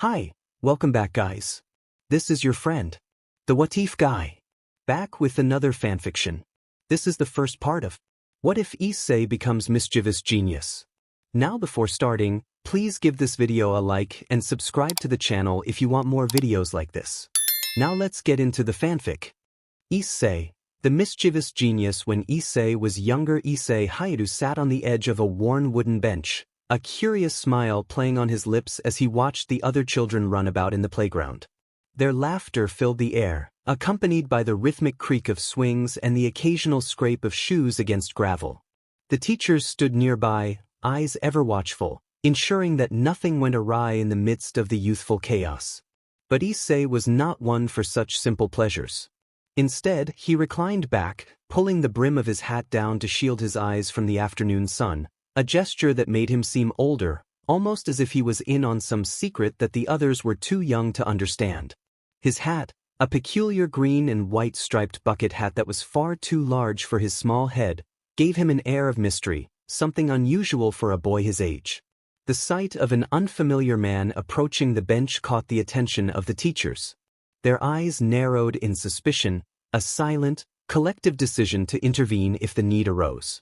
Hi, welcome back guys. This is your friend, the What If guy, back with another fanfiction. This is the first part of What If Issei Becomes Mischievous Genius. Now before starting, please give this video a like and subscribe to the channel if you want more videos like this. Now let's get into the fanfic. Issei, the mischievous genius. When Issei was younger, Issei Hayato sat on the edge of a worn wooden bench, a curious smile playing on his lips as he watched the other children run about in the playground. Their laughter filled the air, accompanied by the rhythmic creak of swings and the occasional scrape of shoes against gravel. The teachers stood nearby, eyes ever watchful, ensuring that nothing went awry in the midst of the youthful chaos. But Issei was not one for such simple pleasures. Instead, he reclined back, pulling the brim of his hat down to shield his eyes from the afternoon sun, a gesture that made him seem older, almost as if he was in on some secret that the others were too young to understand. His hat, a peculiar green and white striped bucket hat that was far too large for his small head, gave him an air of mystery, something unusual for a boy his age. The sight of an unfamiliar man approaching the bench caught the attention of the teachers. Their eyes narrowed in suspicion, a silent, collective decision to intervene if the need arose.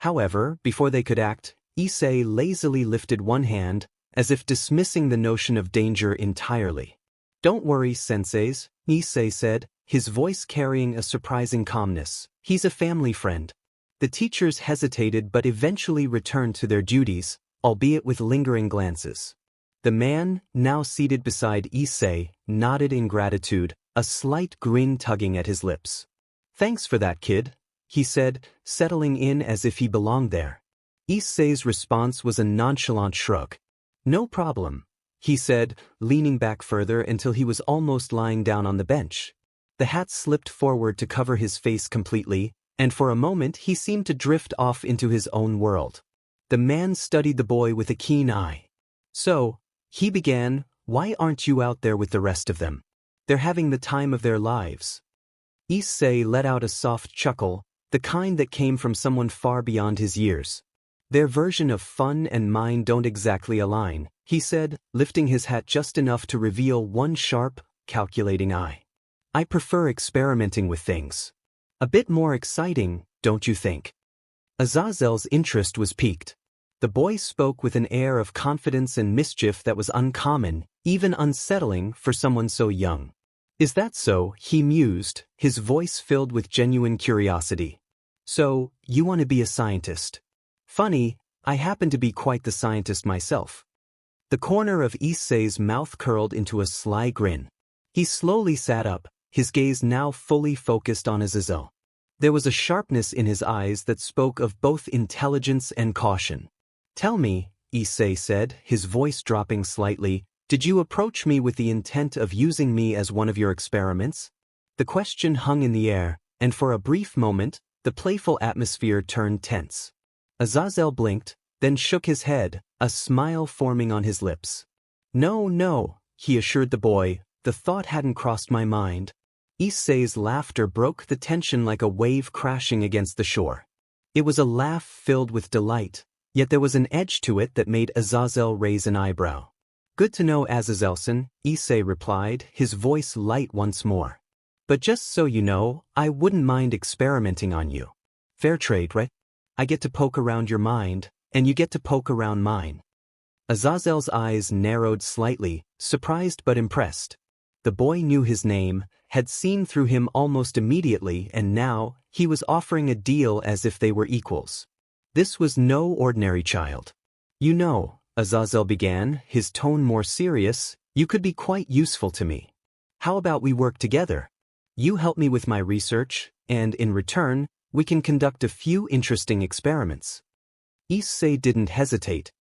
However, before they could act, Issei lazily lifted one hand, as if dismissing the notion of danger entirely. "Don't worry, senseis," Issei said, his voice carrying a surprising calmness. "He's a family friend." The teachers hesitated but eventually returned to their duties, albeit with lingering glances. The man, now seated beside Issei, nodded in gratitude, a slight grin tugging at his lips. "Thanks for that, kid," he said, settling in as if he belonged there. Issei's response was a nonchalant shrug. "No problem," he said, leaning back further until he was almost lying down on the bench. The hat slipped forward to cover his face completely, and for a moment he seemed to drift off into his own world. The man studied the boy with a keen eye. "So," he began, "why aren't you out there with the rest of them? They're having the time of their lives." Issei let out a soft chuckle, the kind that came from someone far beyond his years. "Their version of fun and mine don't exactly align," he said, lifting his hat just enough to reveal one sharp, calculating eye. "I prefer experimenting with things. A bit more exciting, don't you think?" Azazel's interest was piqued. The boy spoke with an air of confidence and mischief that was uncommon, even unsettling for someone so young. "Is that so?" he mused, his voice filled with genuine curiosity. "So, you want to be a scientist? Funny, I happen to be quite the scientist myself." The corner of Issei's mouth curled into a sly grin. He slowly sat up, his gaze now fully focused on Azazel. There was a sharpness in his eyes that spoke of both intelligence and caution. "Tell me," Issei said, his voice dropping slightly, "did you approach me with the intent of using me as one of your experiments?" The question hung in the air, and for a brief moment, the playful atmosphere turned tense. Azazel blinked, then shook his head, a smile forming on his lips. No, he assured the boy, "the thought hadn't crossed my mind." Issei's laughter broke the tension like a wave crashing against the shore. It was a laugh filled with delight, yet there was an edge to it that made Azazel raise an eyebrow. "Good to know, Azazelson," Issei replied, his voice light once more. "But just so you know, I wouldn't mind experimenting on you. Fair trade, right? I get to poke around your mind, and you get to poke around mine." Azazel's eyes narrowed slightly, surprised but impressed. The boy knew his name, had seen through him almost immediately, and now, he was offering a deal as if they were equals. This was no ordinary child. "You know," Azazel began, his tone more serious, "you could be quite useful to me. How about we work together? You help me with my research, and in return, we can conduct a few interesting experiments." Issei didn't hesitate.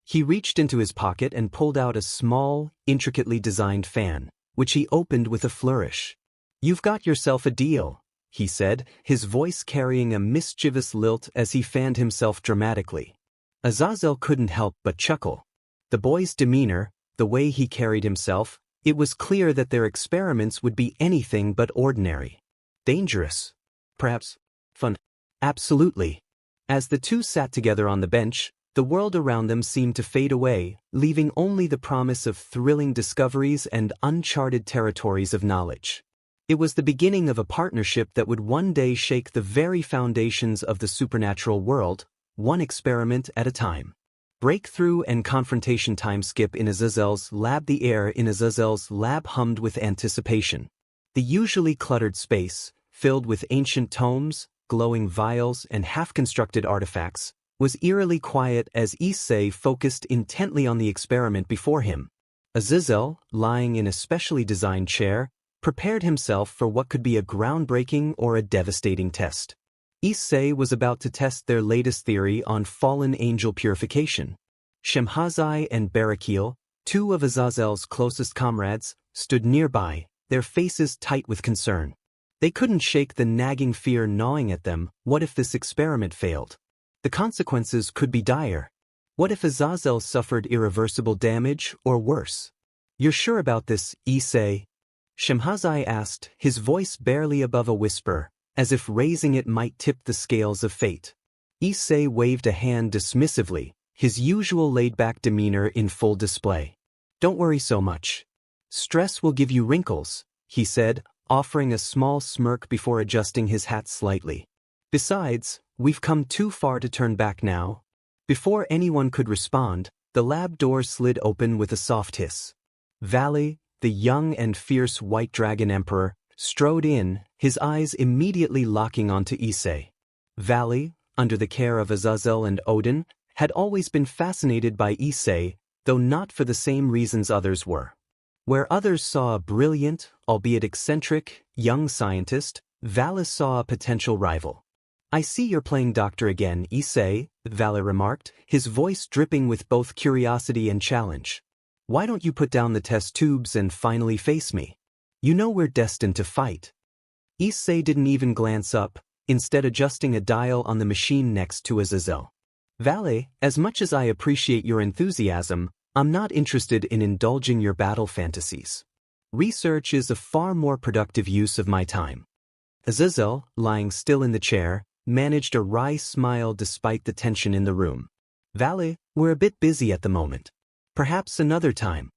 He reached into his pocket and pulled out a small, intricately designed fan, which he opened with a flourish. "You've got yourself a deal," he said, his voice carrying a mischievous lilt as he fanned himself dramatically. Azazel couldn't help but chuckle. The boy's demeanor, the way he carried himself, it was clear that their experiments would be anything but ordinary. Dangerous. Perhaps. Fun. Absolutely. As the two sat together on the bench, The world around them seemed to fade away, leaving only the promise of thrilling discoveries and uncharted territories of knowledge. It was the beginning of a partnership that would one day shake the very foundations of the supernatural world, one experiment at a time. Breakthrough and confrontation time skip in Azazel's lab. The air in Azazel's lab hummed with anticipation. The usually cluttered space, filled with ancient tomes, glowing vials, and half-constructed artifacts, was eerily quiet as Issei focused intently on the experiment before him. Azazel, lying in a specially designed chair, prepared himself for what could be a groundbreaking or a devastating test. Issei was about to test their latest theory on fallen angel purification. Shemhazai and Barakil, two of Azazel's closest comrades, stood nearby, their faces tight with concern. They couldn't shake the nagging fear gnawing at them. What if this experiment failed? The consequences could be dire. What if Azazel suffered irreversible damage, or worse? You're sure about this, Issei? Shemhazai asked, his voice barely above a whisper, as if raising it might tip the scales of fate. Issei waved a hand dismissively, his usual laid-back demeanor in full display. Don't worry so much. Stress will give you wrinkles, he said, offering a small smirk before adjusting his hat slightly. Besides, we've come too far to turn back now. Before anyone could respond, the lab door slid open with a soft hiss. Valley, the young and fierce White Dragon Emperor, strode in, his eyes immediately locking onto Issei. Valley, under the care of Azazel and Odin, had always been fascinated by Issei, though not for the same reasons others were. Where others saw a brilliant, albeit eccentric, young scientist, Valley saw a potential rival. I see you're playing doctor again, Issei, Valley remarked, his voice dripping with both curiosity and challenge. Why don't you put down the test tubes and finally face me? You know we're destined to fight. Issei didn't even glance up, instead adjusting a dial on the machine next to Azazel. Valley, as much as I appreciate your enthusiasm, I'm not interested in indulging your battle fantasies. Research is a far more productive use of my time. Azazel, lying still in the chair, managed a wry smile despite the tension in the room. Valley, we're a bit busy at the moment. Perhaps another time.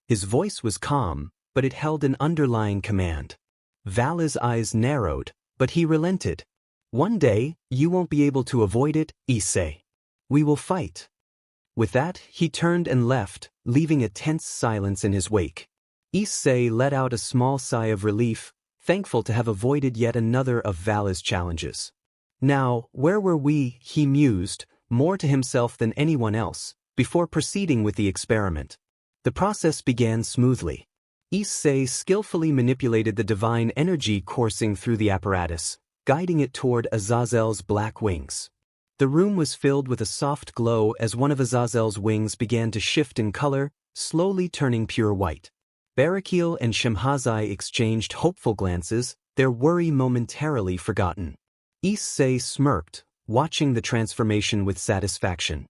His voice was calm, but it held an underlying command. Valley's eyes narrowed, but he relented. One day, you won't be able to avoid it, Issei. We will fight. With that, he turned and left, leaving a tense silence in his wake. Issei let out a small sigh of relief, thankful to have avoided yet another of Valley's challenges. Now, where were we, he mused, more to himself than anyone else, before proceeding with the experiment. The process began smoothly. Issei skillfully manipulated the divine energy coursing through the apparatus, guiding it toward Azazel's black wings. The room was filled with a soft glow as one of Azazel's wings began to shift in color, slowly turning pure white. Barakil and Shemhazai exchanged hopeful glances, their worry momentarily forgotten. Issei smirked, watching the transformation with satisfaction.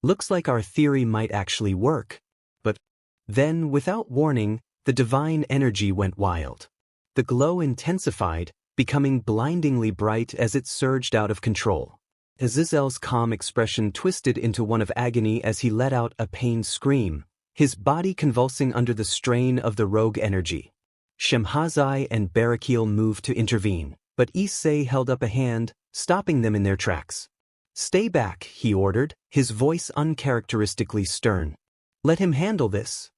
Looks like our theory might actually work. But then, without warning, the divine energy went wild. The glow intensified, becoming blindingly bright as it surged out of control. Azazel's calm expression twisted into one of agony as he let out a pained scream, his body convulsing under the strain of the rogue energy. Shemhazai and Barakil moved to intervene, but Issei held up a hand, stopping them in their tracks. Stay back, he ordered, his voice uncharacteristically stern. Let him handle this.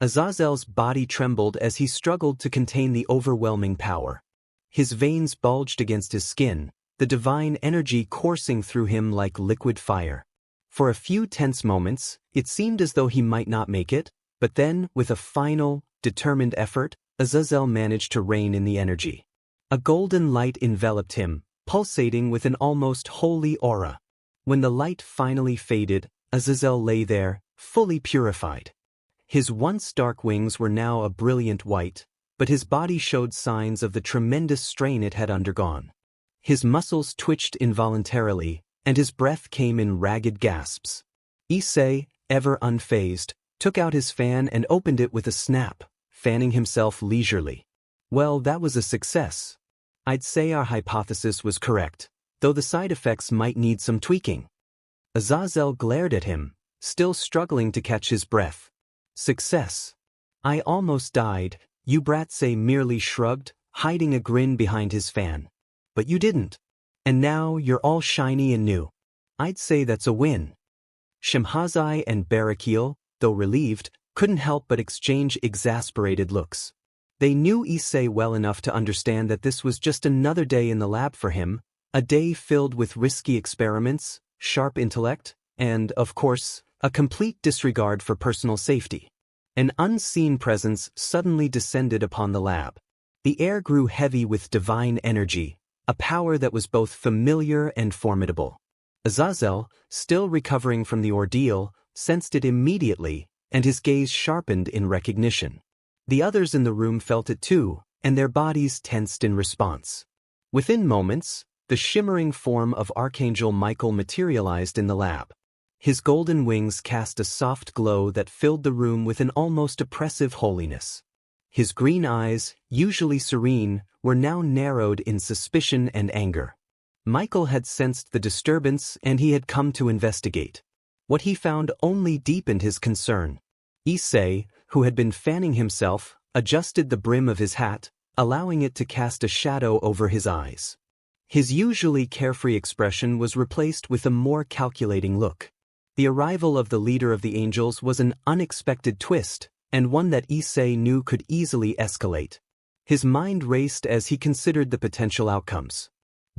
Azazel's body trembled as he struggled to contain the overwhelming power. His veins bulged against his skin, the divine energy coursing through him like liquid fire. For a few tense moments, it seemed as though he might not make it, but then, with a final, determined effort, Azazel managed to rein in the energy. A golden light enveloped him, pulsating with an almost holy aura. When the light finally faded, Azazel lay there, fully purified. His once dark wings were now a brilliant white, but his body showed signs of the tremendous strain it had undergone. His muscles twitched involuntarily, and his breath came in ragged gasps. Issei, ever unfazed, took out his fan and opened it with a snap, fanning himself leisurely. Well, that was a success. I'd say our hypothesis was correct, though the side effects might need some tweaking. Azazel glared at him, still struggling to catch his breath. Success. I almost died, Issei merely shrugged, hiding a grin behind his fan. But you didn't. And now you're all shiny and new. I'd say that's a win. Shemhazai and Barakiel, though relieved, couldn't help but exchange exasperated looks. They knew Issei well enough to understand that this was just another day in the lab for him, a day filled with risky experiments, sharp intellect, and, of course, a complete disregard for personal safety. An unseen presence suddenly descended upon the lab. The air grew heavy with divine energy, a power that was both familiar and formidable. Azazel, still recovering from the ordeal, sensed it immediately, and his gaze sharpened in recognition. The others in the room felt it too, and their bodies tensed in response. Within moments, the shimmering form of Archangel Michael materialized in the lab. His golden wings cast a soft glow that filled the room with an almost oppressive holiness. His green eyes, usually serene, were now narrowed in suspicion and anger. Michael had sensed the disturbance and he had come to investigate. What he found only deepened his concern. Issei, who had been fanning himself, adjusted the brim of his hat, allowing it to cast a shadow over his eyes. His usually carefree expression was replaced with a more calculating look. The arrival of the leader of the angels was an unexpected twist, and one that Issei knew could easily escalate. His mind raced as he considered the potential outcomes.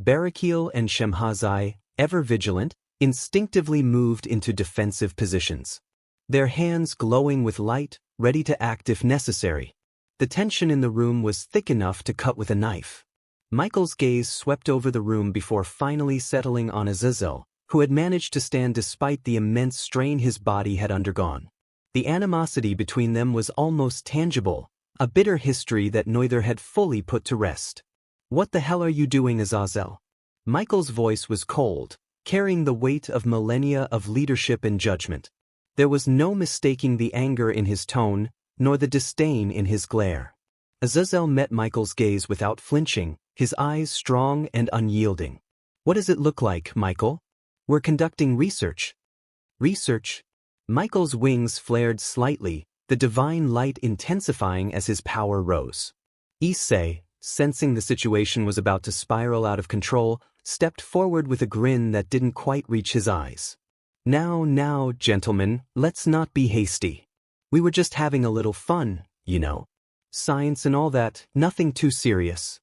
Barakiel and Shemhazai, ever vigilant, instinctively moved into defensive positions. Their hands glowing with light, ready to act if necessary. The tension in the room was thick enough to cut with a knife. Michael's gaze swept over the room before finally settling on Azazel, who had managed to stand despite the immense strain his body had undergone. The animosity between them was almost tangible, a bitter history that neither had fully put to rest. "What the hell are you doing, Azazel?" Michael's voice was cold, carrying the weight of millennia of leadership and judgment. There was no mistaking the anger in his tone, nor the disdain in his glare. Azazel met Michael's gaze without flinching, his eyes strong and unyielding. "What does it look like, Michael?" "We're conducting research." "Research?" Michael's wings flared slightly, the divine light intensifying as his power rose. Issei, sensing the situation was about to spiral out of control, stepped forward with a grin that didn't quite reach his eyes. Now, gentlemen, let's not be hasty. We were just having a little fun, you know. Science and all that, nothing too serious."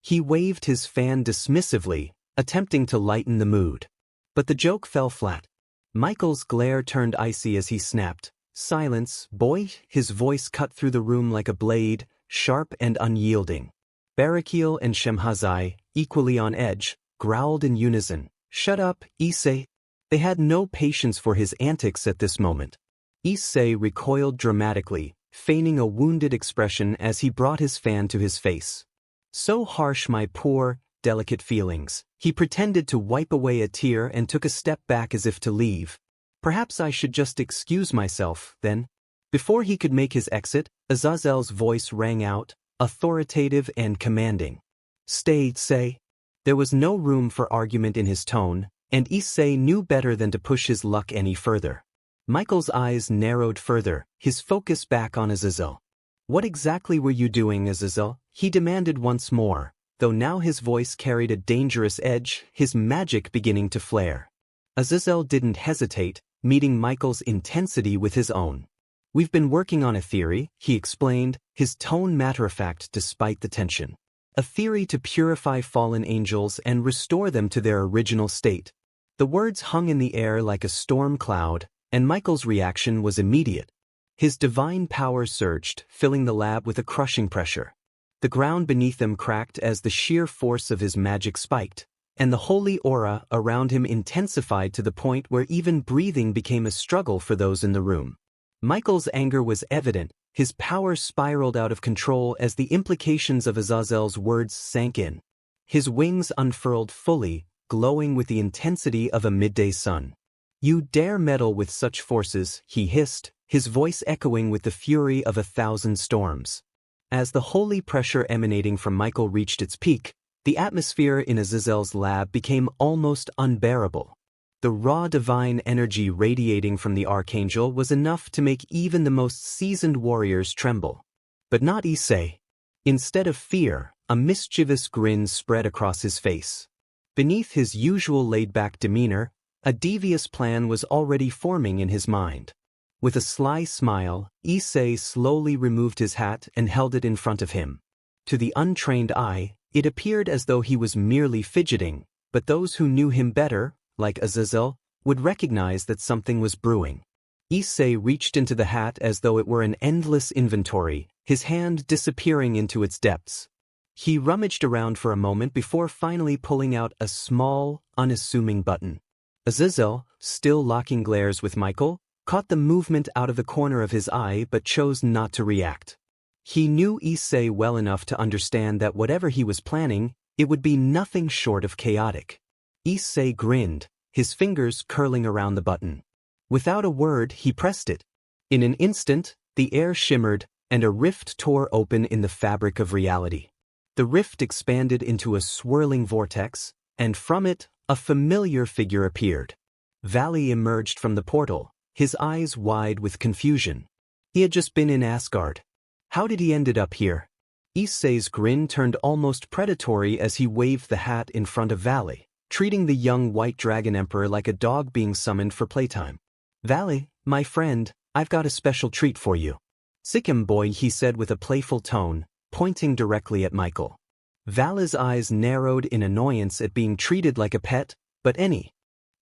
He waved his fan dismissively, attempting to lighten the mood. But the joke fell flat. Michael's glare turned icy as he snapped, "Silence, boy," his voice cut through the room like a blade, sharp and unyielding. Barakiel and Shemhazai, equally on edge, growled in unison, "Shut up, Issei." They had no patience for his antics at this moment. Issei recoiled dramatically, feigning a wounded expression as he brought his fan to his face. "So harsh, my poor, delicate feelings." He pretended to wipe away a tear and took a step back as if to leave. "Perhaps I should just excuse myself, then." Before he could make his exit, Azazel's voice rang out, authoritative and commanding. "Stay, Issei." There was no room for argument in his tone, and Issei knew better than to push his luck any further. Michael's eyes narrowed further, his focus back on Azazel. "What exactly were you doing, Azazel?" he demanded once more, though now his voice carried a dangerous edge, his magic beginning to flare. Azazel didn't hesitate, meeting Michael's intensity with his own. "We've been working on a theory," he explained, his tone matter-of-fact despite the tension. "A theory to purify fallen angels and restore them to their original state." The words hung in the air like a storm cloud, and Michael's reaction was immediate. His divine power surged, filling the lab with a crushing pressure. The ground beneath them cracked as the sheer force of his magic spiked, and the holy aura around him intensified to the point where even breathing became a struggle for those in the room. Michael's anger was evident, his power spiraled out of control as the implications of Azazel's words sank in. His wings unfurled fully, glowing with the intensity of a midday sun. "You dare meddle with such forces," he hissed, his voice echoing with the fury of 1,000 storms. As the holy pressure emanating from Michael reached its peak, the atmosphere in Azazel's lab became almost unbearable. The raw divine energy radiating from the archangel was enough to make even the most seasoned warriors tremble. But not Issei. Instead of fear, a mischievous grin spread across his face. Beneath his usual laid-back demeanor, a devious plan was already forming in his mind. With a sly smile, Issei slowly removed his hat and held it in front of him. To the untrained eye, it appeared as though he was merely fidgeting, but those who knew him better, like Azazel, would recognize that something was brewing. Issei reached into the hat as though it were an endless inventory, his hand disappearing into its depths. He rummaged around for a moment before finally pulling out a small, unassuming button. Azazel, still locking glares with Michael, caught the movement out of the corner of his eye but chose not to react. He knew Issei well enough to understand that whatever he was planning, it would be nothing short of chaotic. Issei grinned, his fingers curling around the button. Without a word, he pressed it. In an instant, the air shimmered, and a rift tore open in the fabric of reality. The rift expanded into a swirling vortex, and from it, a familiar figure appeared. Valley emerged from the portal, his eyes wide with confusion. He had just been in Asgard. How did he ended up here? Issei's grin turned almost predatory as he waved the hat in front of Valley, treating the young white dragon emperor like a dog being summoned for playtime. Valley, my friend, I've got a special treat for you. Sikkim boy, he said with a playful tone, pointing directly at Michael. Valley's eyes narrowed in annoyance at being treated like a pet, but any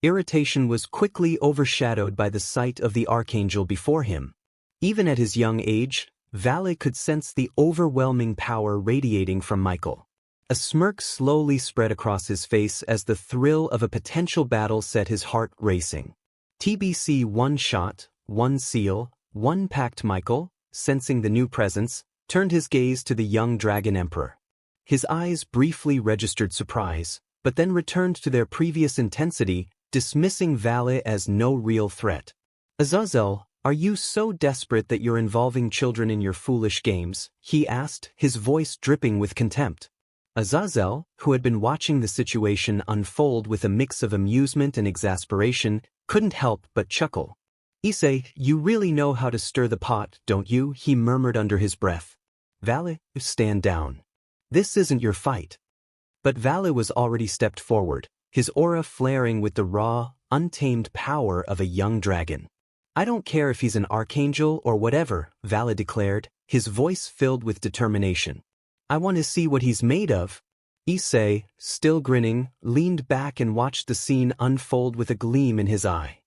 irritation was quickly overshadowed by the sight of the archangel before him. Even at his young age, Valley could sense the overwhelming power radiating from Michael. A smirk slowly spread across his face as the thrill of a potential battle set his heart racing. TBC one shot, one seal, one pact. Michael, sensing the new presence, turned his gaze to the young dragon emperor. His eyes briefly registered surprise, but then returned to their previous intensity, dismissing Valley as no real threat. Azazel, are you so desperate that you're involving children in your foolish games? He asked, his voice dripping with contempt. Azazel, who had been watching the situation unfold with a mix of amusement and exasperation, couldn't help but chuckle. Issei, you really know how to stir the pot, don't you? He murmured under his breath. Valley, stand down. This isn't your fight. But Valley was already stepped forward, his aura flaring with the raw, untamed power of a young dragon. I don't care if he's an archangel or whatever, Valley declared, his voice filled with determination. I want to see what he's made of. Issei, still grinning, leaned back and watched the scene unfold with a gleam in his eye.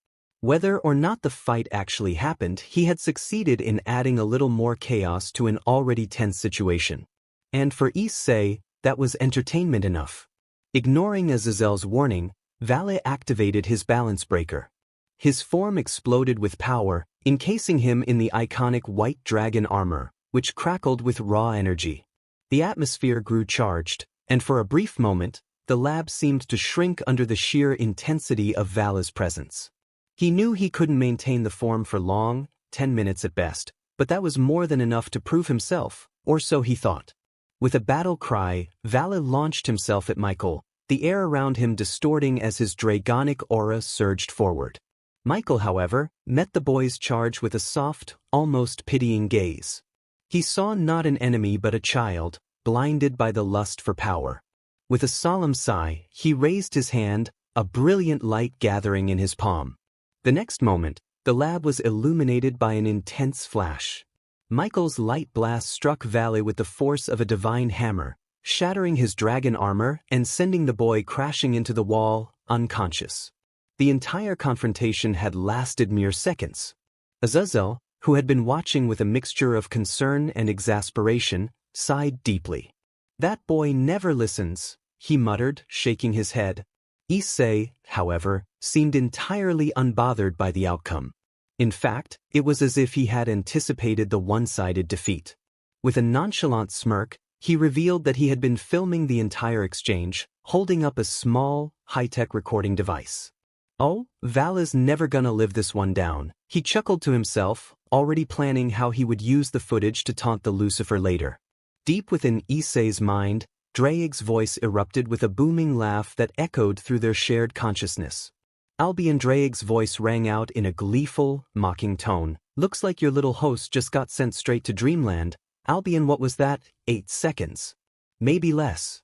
Whether or not the fight actually happened, he had succeeded in adding a little more chaos to an already tense situation. And for Issei, that was entertainment enough. Ignoring Azazel's warning, Valley activated his balance breaker. His form exploded with power, encasing him in the iconic white dragon armor, which crackled with raw energy. The atmosphere grew charged, and for a brief moment, the lab seemed to shrink under the sheer intensity of Valley's presence. He knew he couldn't maintain the form for long, 10 minutes at best, but that was more than enough to prove himself, or so he thought. With a battle cry, Valley launched himself at Michael, the air around him distorting as his dragonic aura surged forward. Michael, however, met the boy's charge with a soft, almost pitying gaze. He saw not an enemy but a child, blinded by the lust for power. With a solemn sigh, he raised his hand, a brilliant light gathering in his palm. The next moment, the lab was illuminated by an intense flash. Michael's light blast struck Valley with the force of a divine hammer, shattering his dragon armor and sending the boy crashing into the wall, unconscious. The entire confrontation had lasted mere seconds. Azazel, who had been watching with a mixture of concern and exasperation, sighed deeply. That boy never listens, he muttered, shaking his head. Issei, however, seemed entirely unbothered by the outcome. In fact, it was as if he had anticipated the one-sided defeat. With a nonchalant smirk, he revealed that he had been filming the entire exchange, holding up a small, high-tech recording device. Oh, Valley's never gonna live this one down, he chuckled to himself, already planning how he would use the footage to taunt the Lucifer later. Deep within Issei's mind, Draig's voice erupted with a booming laugh that echoed through their shared consciousness. Albion Draig's voice rang out in a gleeful, mocking tone. Looks like your little host just got sent straight to dreamland. Albion, what was that? 8 seconds. Maybe less.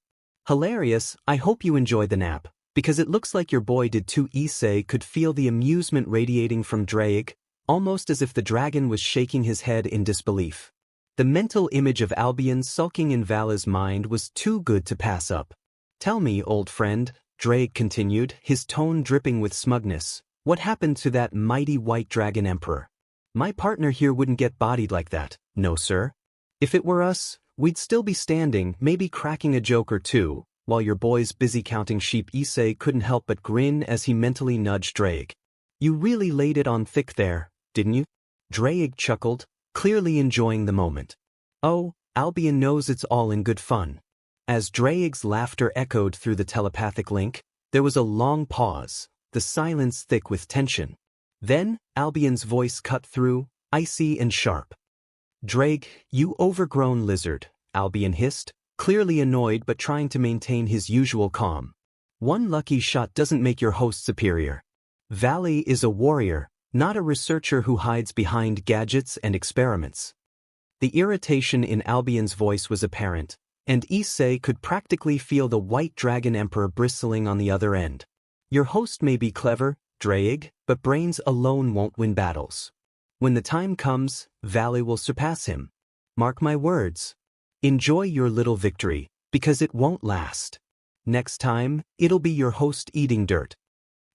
Hilarious, I hope you enjoyed the nap, because it looks like your boy did too. Issei could feel the amusement radiating from Draig, almost as if the dragon was shaking his head in disbelief. The mental image of Albion sulking in Vala's mind was too good to pass up. Tell me, old friend, Draig continued, his tone dripping with smugness, what happened to that mighty white dragon emperor? My partner here wouldn't get bodied like that, no sir. If it were us, we'd still be standing, maybe cracking a joke or two, while your boy's busy counting sheep. Issei couldn't help but grin as he mentally nudged Draig. You really laid it on thick there, didn't you? Draig chuckled, clearly enjoying the moment. Oh, Albion knows it's all in good fun. As Draig's laughter echoed through the telepathic link, there was a long pause, the silence thick with tension. Then, Albion's voice cut through, icy and sharp. Draig, you overgrown lizard, Albion hissed, clearly annoyed but trying to maintain his usual calm. One lucky shot doesn't make your host superior. Valley is a warrior, not a researcher who hides behind gadgets and experiments. The irritation in Albion's voice was apparent, and Issei could practically feel the white dragon emperor bristling on the other end. Your host may be clever, Draig, but brains alone won't win battles. When the time comes, Valley will surpass him. Mark my words. Enjoy your little victory, because it won't last. Next time, it'll be your host eating dirt.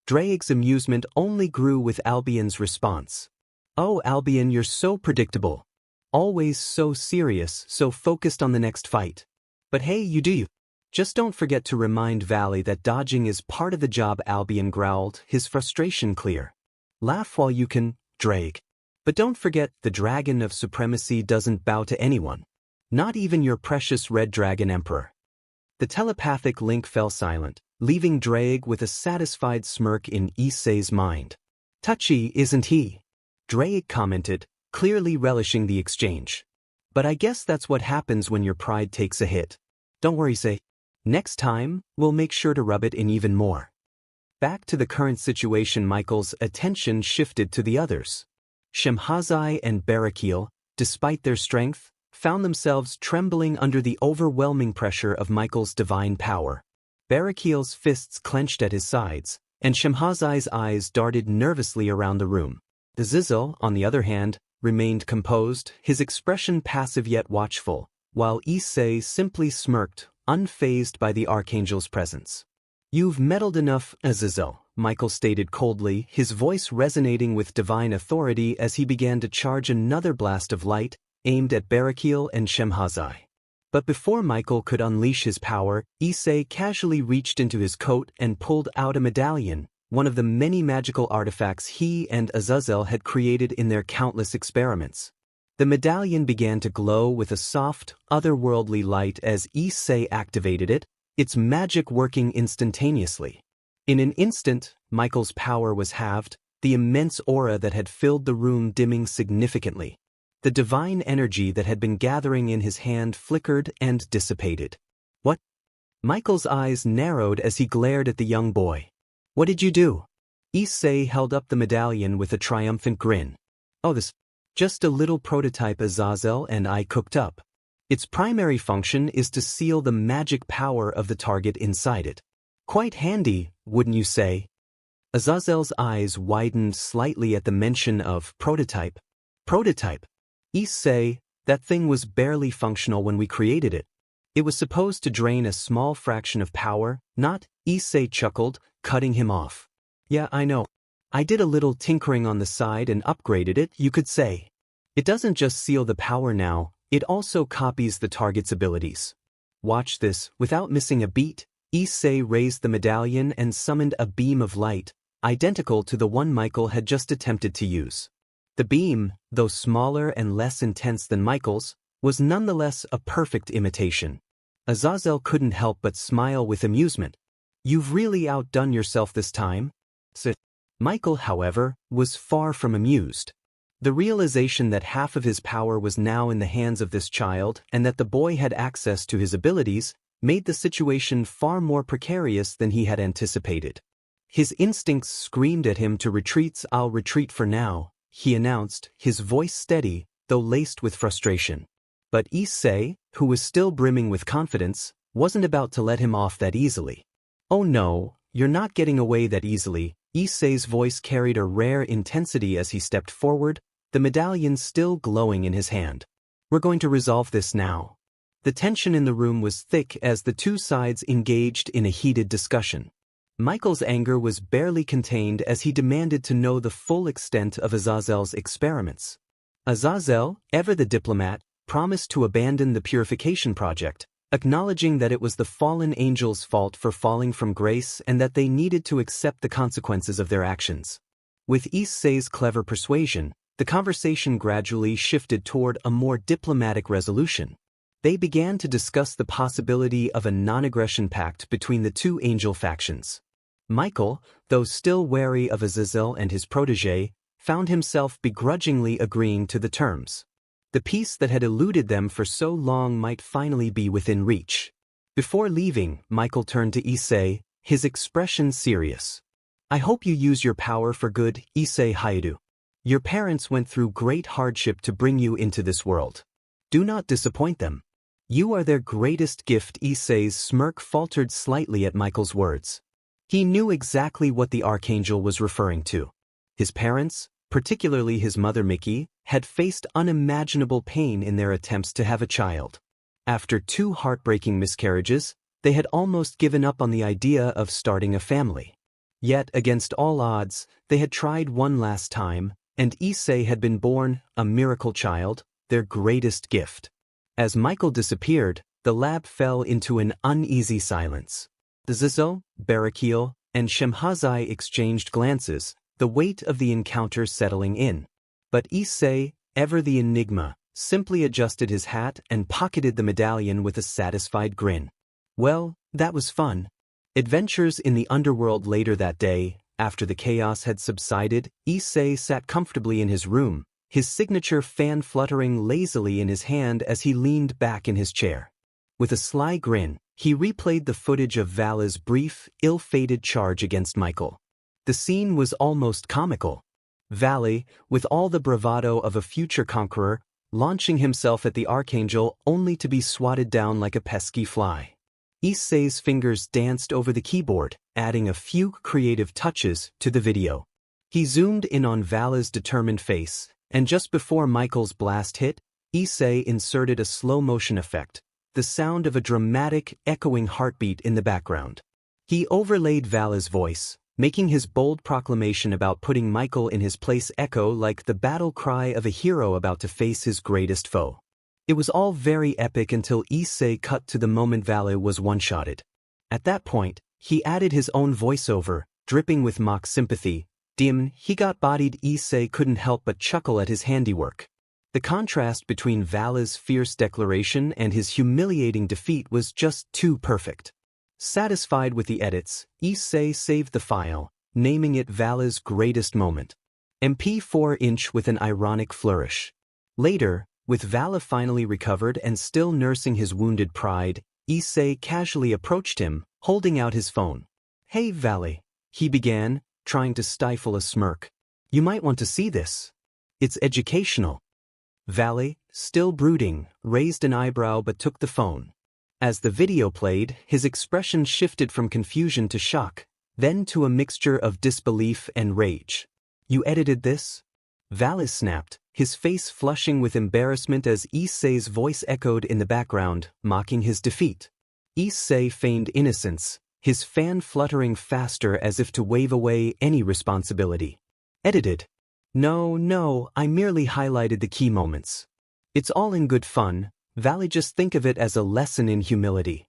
Draig's amusement only grew with Albion's response. Oh, Albion, you're so predictable. Always so serious, so focused on the next fight. But hey, you do you. Just don't forget to remind Valley that dodging is part of the job. Albion growled, his frustration clear. Laugh while you can, Draig. But don't forget, the dragon of supremacy doesn't bow to anyone. Not even your precious red dragon emperor. The telepathic link fell silent, leaving Draig with a satisfied smirk in Issei's mind. Touchy, isn't he? Draig commented, clearly relishing the exchange. But I guess that's what happens when your pride takes a hit. Don't worry, Issei. Next time, we'll make sure to rub it in even more. Back to the current situation, Michael's attention shifted to the others. Shemhazai and Barakil, despite their strength, found themselves trembling under the overwhelming pressure of Michael's divine power. Barakil's fists clenched at his sides, and Shemhazai's eyes darted nervously around the room. Azazel, on the other hand, remained composed, his expression passive yet watchful, while Issei simply smirked, unfazed by the Archangel's presence. You've meddled enough, Azazel, Michael stated coldly, his voice resonating with divine authority as he began to charge another blast of light, aimed at Barakil and Shemhazai. But before Michael could unleash his power, Issei casually reached into his coat and pulled out a medallion, one of the many magical artifacts he and Azazel had created in their countless experiments. The medallion began to glow with a soft, otherworldly light as Issei activated it, its magic working instantaneously. In an instant, Michael's power was halved, the immense aura that had filled the room dimming significantly. The divine energy that had been gathering in his hand flickered and dissipated. What? Michael's eyes narrowed as he glared at the young boy. What did you do? Issei held up the medallion with a triumphant grin. Oh, this. Just a little prototype Azazel and I cooked up. Its primary function is to seal the magic power of the target inside it. Quite handy, wouldn't you say? Azazel's eyes widened slightly at the mention of prototype. Prototype. Issei, that thing was barely functional when we created it. It was supposed to drain a small fraction of power, not, Issei chuckled, cutting him off. Yeah, I know. I did a little tinkering on the side and upgraded it, you could say. It doesn't just seal the power now, it also copies the target's abilities. Watch this, without missing a beat, Issei raised the medallion and summoned a beam of light, identical to the one Michael had just attempted to use. The beam, though smaller and less intense than Michael's, was nonetheless a perfect imitation. Azazel couldn't help but smile with amusement. You've really outdone yourself this time. Michael, however, was far from amused. The realization that half of his power was now in the hands of this child and that the boy had access to his abilities made the situation far more precarious than he had anticipated. His instincts screamed at him to retreat. "I'll retreat for now," he announced, his voice steady, though laced with frustration. But Issei, who was still brimming with confidence, wasn't about to let him off that easily. "Oh no, you're not getting away that easily." Issei's voice carried a rare intensity as he stepped forward, the medallion still glowing in his hand. "We're going to resolve this now." The tension in the room was thick as the two sides engaged in a heated discussion. Michael's anger was barely contained as he demanded to know the full extent of Azazel's experiments. Azazel, ever the diplomat, promised to abandon the purification project, acknowledging that it was the fallen angels' fault for falling from grace and that they needed to accept the consequences of their actions. With Issei's clever persuasion, the conversation gradually shifted toward a more diplomatic resolution. They began to discuss the possibility of a non-aggression pact between the two angel factions. Michael, though still wary of Azazel and his protégé, found himself begrudgingly agreeing to the terms. The peace that had eluded them for so long might finally be within reach. Before leaving, Michael turned to Issei, his expression serious. "I hope you use your power for good, Issei Hayato. Your parents went through great hardship to bring you into this world. Do not disappoint them. You are their greatest gift." Issei's smirk faltered slightly at Michael's words. He knew exactly what the Archangel was referring to. His parents, particularly his mother Mickey, had faced unimaginable pain in their attempts to have a child. After 2 heartbreaking miscarriages, they had almost given up on the idea of starting a family. Yet, against all odds, they had tried one last time, and Issei had been born, a miracle child, their greatest gift. As Michael disappeared, the lab fell into an uneasy silence. Zizo, Barakiel, and Shemhazai exchanged glances, the weight of the encounter settling in. But Issei, ever the enigma, simply adjusted his hat and pocketed the medallion with a satisfied grin. Well, that was fun. Adventures in the underworld. Later that day, after the chaos had subsided, Issei sat comfortably in his room, his signature fan fluttering lazily in his hand as he leaned back in his chair. With a sly grin, he replayed the footage of Vala's brief, ill-fated charge against Michael. The scene was almost comical. Vala, with all the bravado of a future conqueror, launching himself at the Archangel only to be swatted down like a pesky fly. Issei's fingers danced over the keyboard, adding a few creative touches to the video. He zoomed in on Vala's determined face, and just before Michael's blast hit, Issei inserted a slow-motion effect, the sound of a dramatic, echoing heartbeat in the background. He overlaid Vala's voice, making his bold proclamation about putting Michael in his place echo like the battle cry of a hero about to face his greatest foe. It was all very epic until Issei cut to the moment Vala was one-shotted. At that point, he added his own voiceover, dripping with mock sympathy. "Dim, he got bodied." Issei couldn't help but chuckle at his handiwork. The contrast between Vala's fierce declaration and his humiliating defeat was just too perfect. Satisfied with the edits, Issei saved the file, naming it Vala's greatest moment. MP4" with an ironic flourish. Later, with Vala finally recovered and still nursing his wounded pride, Issei casually approached him, holding out his phone. "Hey Vala," he began, trying to stifle a smirk. "You might want to see this. It's educational." Vala, still brooding, raised an eyebrow but took the phone. As the video played, his expression shifted from confusion to shock, then to a mixture of disbelief and rage. "You edited this?" Vala snapped, his face flushing with embarrassment as Issei's voice echoed in the background, mocking his defeat. Issei feigned innocence, his fan fluttering faster as if to wave away any responsibility. "Edited? No, I merely highlighted the key moments. It's all in good fun, Vala. Just think of it as a lesson in humility."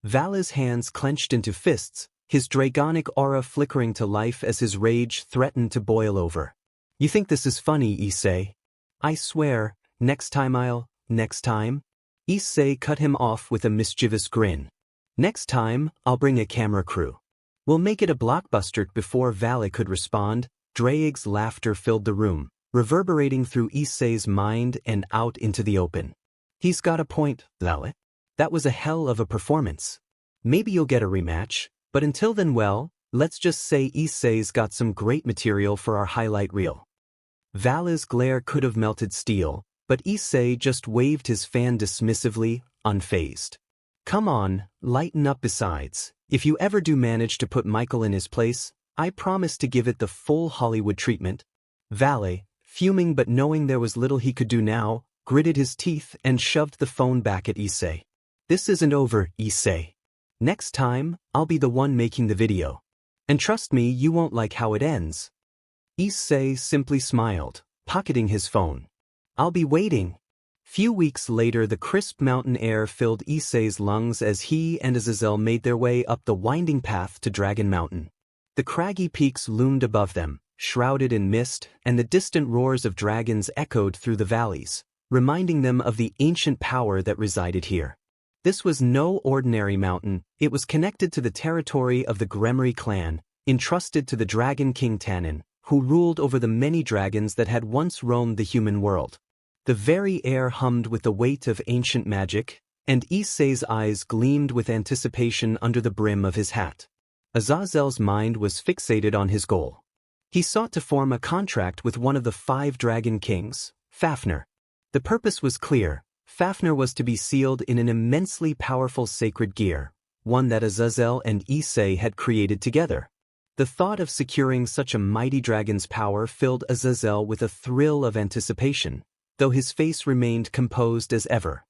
Vala's hands clenched into fists, his dragonic aura flickering to life as his rage threatened to boil over. "You think this is funny, Issei? I swear, next time. Issei cut him off with a mischievous grin. "Next time, I'll bring a camera crew. We'll make it a blockbuster." Before Vala could respond, Draig's laughter filled the room, reverberating through Issei's mind and out into the open. "He's got a point, Vala. That was a hell of a performance. Maybe you'll get a rematch, but until then, well, Let's just say Issei's got some great material for our highlight reel. Vala's glare could have melted steel, but Issei just waved his fan dismissively, unfazed. Come on, lighten up. Besides, if you ever do manage to put Michael in his place, I promise to give it the full Hollywood treatment. Vale, fuming but knowing there was little he could do now, gritted his teeth and shoved the phone back at Issei. This isn't over, Issei. Next time, I'll be the one making the video. And trust me, you won't like how it ends. Issei simply smiled, pocketing his phone. I'll be waiting. Few weeks later, the crisp mountain air filled Issei's lungs as he and Azazel made their way up the winding path to Dragon Mountain. The craggy peaks loomed above them, shrouded in mist, and the distant roars of dragons echoed through the valleys, reminding them of the ancient power that resided here. This was no ordinary mountain. It was connected to the territory of the Gremry clan, entrusted to the Dragon King Tanin, who ruled over the many dragons that had once roamed the human world. The very air hummed with the weight of ancient magic, and Issei's eyes gleamed with anticipation under the brim of his hat. Azazel's mind was fixated on his goal. He sought to form a contract with one of the 5 dragon kings, Fafnir. The purpose was clear. Fafnir was to be sealed in an immensely powerful sacred gear, one that Azazel and Issei had created together. The thought of securing such a mighty dragon's power filled Azazel with a thrill of anticipation, though his face remained composed as ever.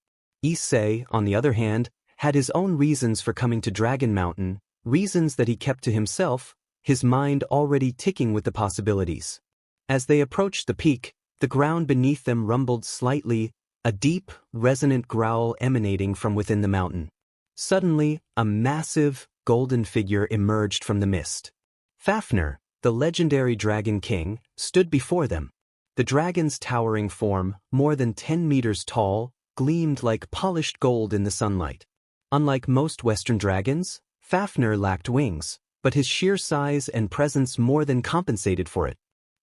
Issei, on the other hand, had his own reasons for coming to Dragon Mountain, reasons that he kept to himself, his mind already ticking with the possibilities. As they approached the peak, the ground beneath them rumbled slightly, a deep, resonant growl emanating from within the mountain. Suddenly, a massive, golden figure emerged from the mist. Fafnir, the legendary Dragon King, stood before them. The dragon's towering form, more than 10 meters tall, gleamed like polished gold in the sunlight. Unlike most Western dragons, Fafnir lacked wings, but his sheer size and presence more than compensated for it.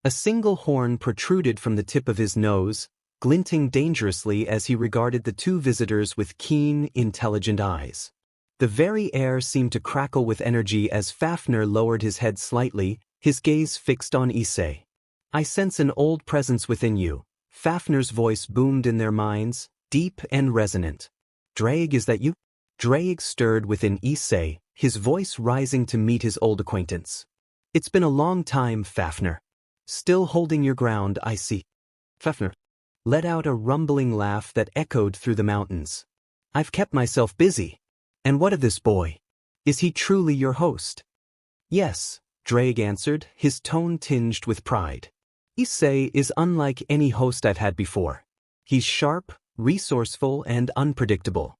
A single horn protruded from the tip of his nose, glinting dangerously as he regarded the 2 visitors with keen, intelligent eyes. The very air seemed to crackle with energy as Fafnir lowered his head slightly, his gaze fixed on Issei. I sense an old presence within you. Fafnir's voice boomed in their minds, deep and resonant. Draig, is that you? Draig stirred within Issei, his voice rising to meet his old acquaintance. It's been a long time, Fafnir. Still holding your ground, I see. Fafnir let out a rumbling laugh that echoed through the mountains. I've kept myself busy. And what of this boy? Is he truly your host? Yes, Draig answered, his tone tinged with pride. Issei is unlike any host I've had before. He's sharp, resourceful, and unpredictable.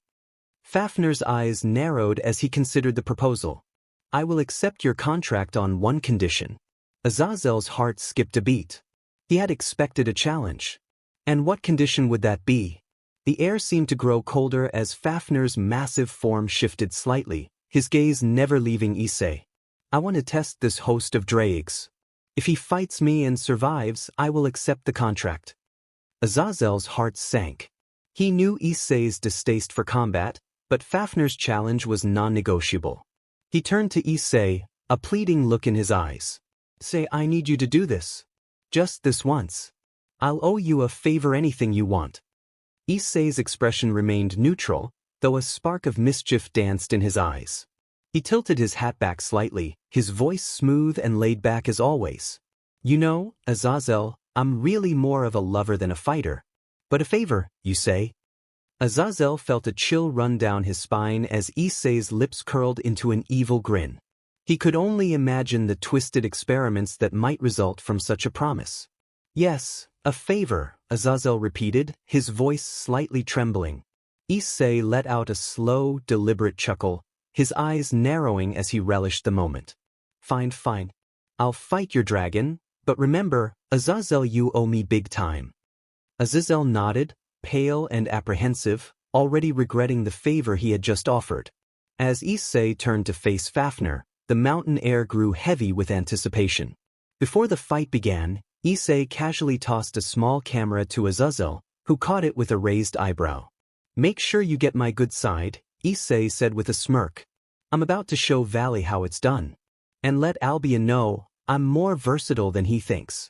Fafnir's eyes narrowed as he considered the proposal. I will accept your contract on one condition. Azazel's heart skipped a beat. He had expected a challenge. And what condition would that be? The air seemed to grow colder as Fafnir's massive form shifted slightly, his gaze never leaving Issei. I want to test this host of Draig's. If he fights me and survives, I will accept the contract. Azazel's heart sank. He knew Issei's distaste for combat, but Fafnir's challenge was non-negotiable. He turned to Issei, a pleading look in his eyes. Say, I need you to do this. Just this once. I'll owe you a favor, anything you want. Issei's expression remained neutral, though a spark of mischief danced in his eyes. He tilted his hat back slightly, his voice smooth and laid back as always. You know, Azazel, I'm really more of a lover than a fighter. But a favor, you say? Azazel felt a chill run down his spine as Issei's lips curled into an evil grin. He could only imagine the twisted experiments that might result from such a promise. Yes, a favor, Azazel repeated, his voice slightly trembling. Issei let out a slow, deliberate chuckle, his eyes narrowing as he relished the moment. Fine, fine. I'll fight your dragon, but remember, Azazel, you owe me big time. Azazel nodded, pale and apprehensive, already regretting the favor he had just offered. As Issei turned to face Fafnir, the mountain air grew heavy with anticipation. Before the fight began, Issei casually tossed a small camera to Azazel, who caught it with a raised eyebrow. Make sure you get my good side, Issei said with a smirk. I'm about to show Valley how it's done. And let Albion know, I'm more versatile than he thinks.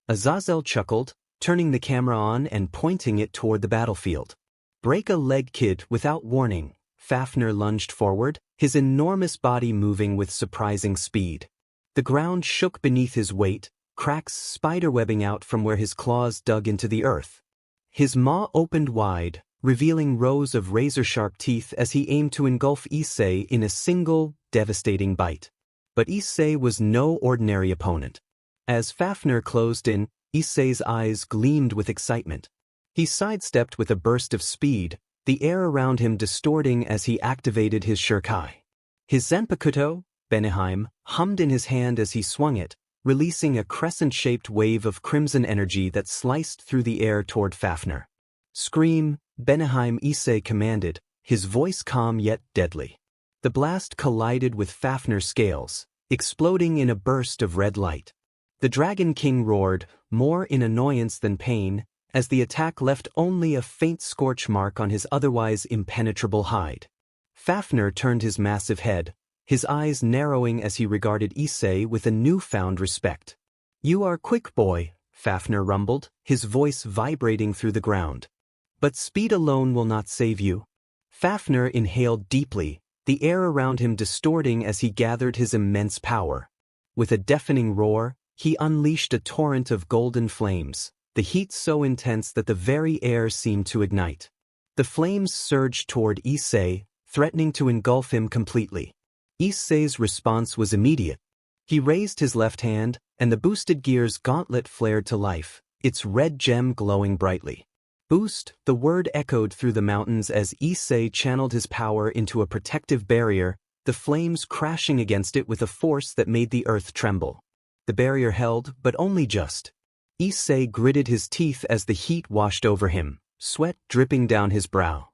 Azazel chuckled, turning the camera on and pointing it toward the battlefield. Break a leg, kid. Without warning, Fafnir lunged forward, his enormous body moving with surprising speed. The ground shook beneath his weight, cracks spiderwebbing out from where his claws dug into the earth. His maw opened wide, revealing rows of razor-sharp teeth as he aimed to engulf Issei in a single, devastating bite. But Issei was no ordinary opponent. As Fafnir closed in, Issei's eyes gleamed with excitement. He sidestepped with a burst of speed, the air around him distorting as he activated his Shurkai. His Zanpakuto, Beneheim, hummed in his hand as he swung it, releasing a crescent-shaped wave of crimson energy that sliced through the air toward Fafnir. Scream, Beneheim, Issei commanded, his voice calm yet deadly. The blast collided with Fafnir's scales, exploding in a burst of red light. The Dragon King roared, more in annoyance than pain, as the attack left only a faint scorch mark on his otherwise impenetrable hide. Fafnir turned his massive head, his eyes narrowing as he regarded Issei with a newfound respect. You are quick, boy, Fafnir rumbled, his voice vibrating through the ground. But speed alone will not save you. Fafnir inhaled deeply, the air around him distorting as he gathered his immense power. With a deafening roar, he unleashed a torrent of golden flames, the heat so intense that the very air seemed to ignite. The flames surged toward Issei, threatening to engulf him completely. Issei's response was immediate. He raised his left hand, and the boosted gear's gauntlet flared to life, its red gem glowing brightly. Boost, the word echoed through the mountains as Issei channeled his power into a protective barrier, the flames crashing against it with a force that made the earth tremble. The barrier held, but only just. Issei gritted his teeth as the heat washed over him, sweat dripping down his brow.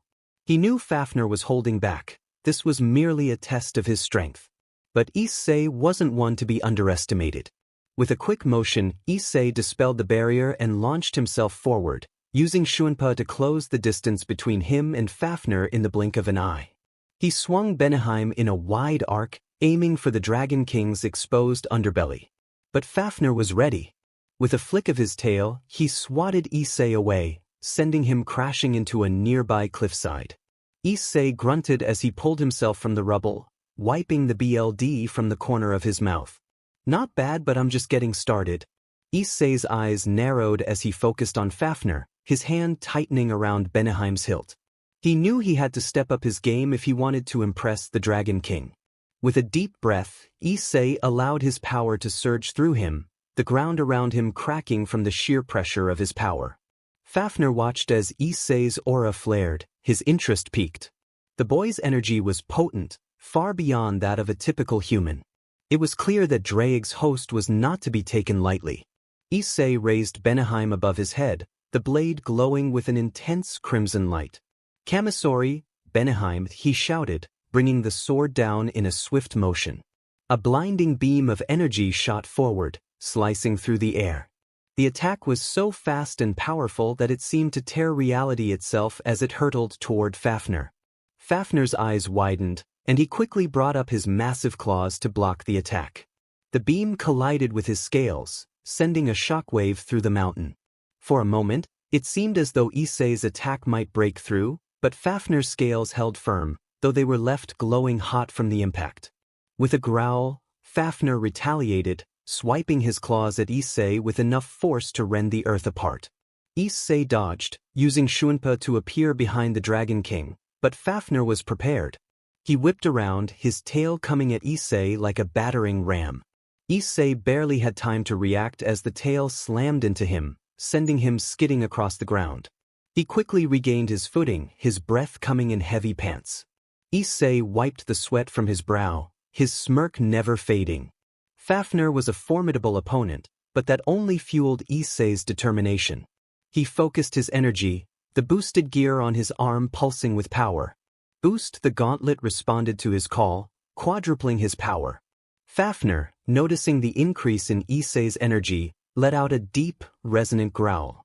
He knew Fafnir was holding back. This was merely a test of his strength. But Issei wasn't one to be underestimated. With a quick motion, Issei dispelled the barrier and launched himself forward, using Shunpa to close the distance between him and Fafnir in the blink of an eye. He swung Beneheim in a wide arc, aiming for the Dragon King's exposed underbelly. But Fafnir was ready. With a flick of his tail, he swatted Issei away, sending him crashing into a nearby cliffside. Issei grunted as he pulled himself from the rubble, wiping the BLD from the corner of his mouth. Not bad, but I'm just getting started. Issei's eyes narrowed as he focused on Fafnir, his hand tightening around Beneheim's hilt. He knew he had to step up his game if he wanted to impress the Dragon King. With a deep breath, Issei allowed his power to surge through him, the ground around him cracking from the sheer pressure of his power. Fafnir watched as Issei's aura flared, his interest peaked. The boy's energy was potent, far beyond that of a typical human. It was clear that Draig's host was not to be taken lightly. Issei raised Beneheim above his head, the blade glowing with an intense crimson light. Kamisori, Beneheim, he shouted, bringing the sword down in a swift motion. A blinding beam of energy shot forward, slicing through the air. The attack was so fast and powerful that it seemed to tear reality itself as it hurtled toward Fafnir. Fafnir's eyes widened, and he quickly brought up his massive claws to block the attack. The beam collided with his scales, sending a shockwave through the mountain. For a moment, it seemed as though Issei's attack might break through, but Fafnir's scales held firm, though they were left glowing hot from the impact. With a growl, Fafnir retaliated, swiping his claws at Issei with enough force to rend the earth apart. Issei dodged, using Shunpa to appear behind the Dragon King, but Fafnir was prepared. He whipped around, his tail coming at Issei like a battering ram. Issei barely had time to react as the tail slammed into him, sending him skidding across the ground. He quickly regained his footing, his breath coming in heavy pants. Issei wiped the sweat from his brow, his smirk never fading. Fafnir was a formidable opponent, but that only fueled Issei's determination. He focused his energy, the boosted gear on his arm pulsing with power. Boost, the gauntlet responded to his call, quadrupling his power. Fafnir, noticing the increase in Issei's energy, let out a deep, resonant growl.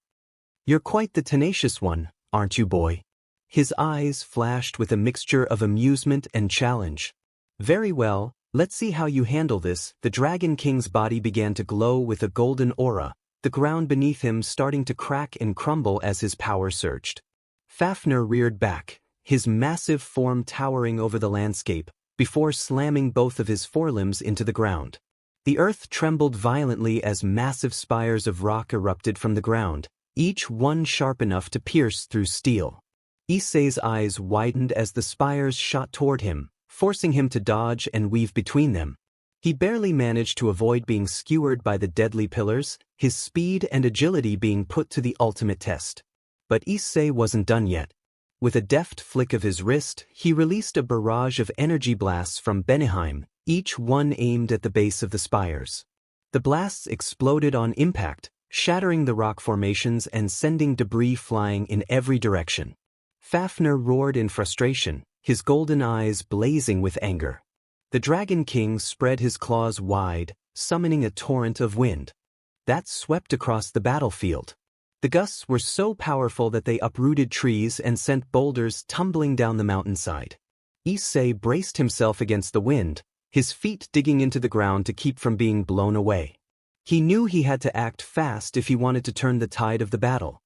You're quite the tenacious one, aren't you, boy? His eyes flashed with a mixture of amusement and challenge. Very well, Let's see how you handle this. The Dragon King's body began to glow with a golden aura, the ground beneath him starting to crack and crumble as his power surged. Fafnir reared back, his massive form towering over the landscape, before slamming both of his forelimbs into the ground. The earth trembled violently as massive spires of rock erupted from the ground, each one sharp enough to pierce through steel. Issei's eyes widened as the spires shot toward him, forcing him to dodge and weave between them. He barely managed to avoid being skewered by the deadly pillars, his speed and agility being put to the ultimate test. But Issei wasn't done yet. With a deft flick of his wrist, he released a barrage of energy blasts from Benheim, each one aimed at the base of the spires. The blasts exploded on impact, shattering the rock formations and sending debris flying in every direction. Fafnir roared in frustration, his golden eyes blazing with anger. The Dragon King spread his claws wide, summoning a torrent of wind that swept across the battlefield. The gusts were so powerful that they uprooted trees and sent boulders tumbling down the mountainside. Issei braced himself against the wind, his feet digging into the ground to keep from being blown away. He knew he had to act fast if he wanted to turn the tide of the battle.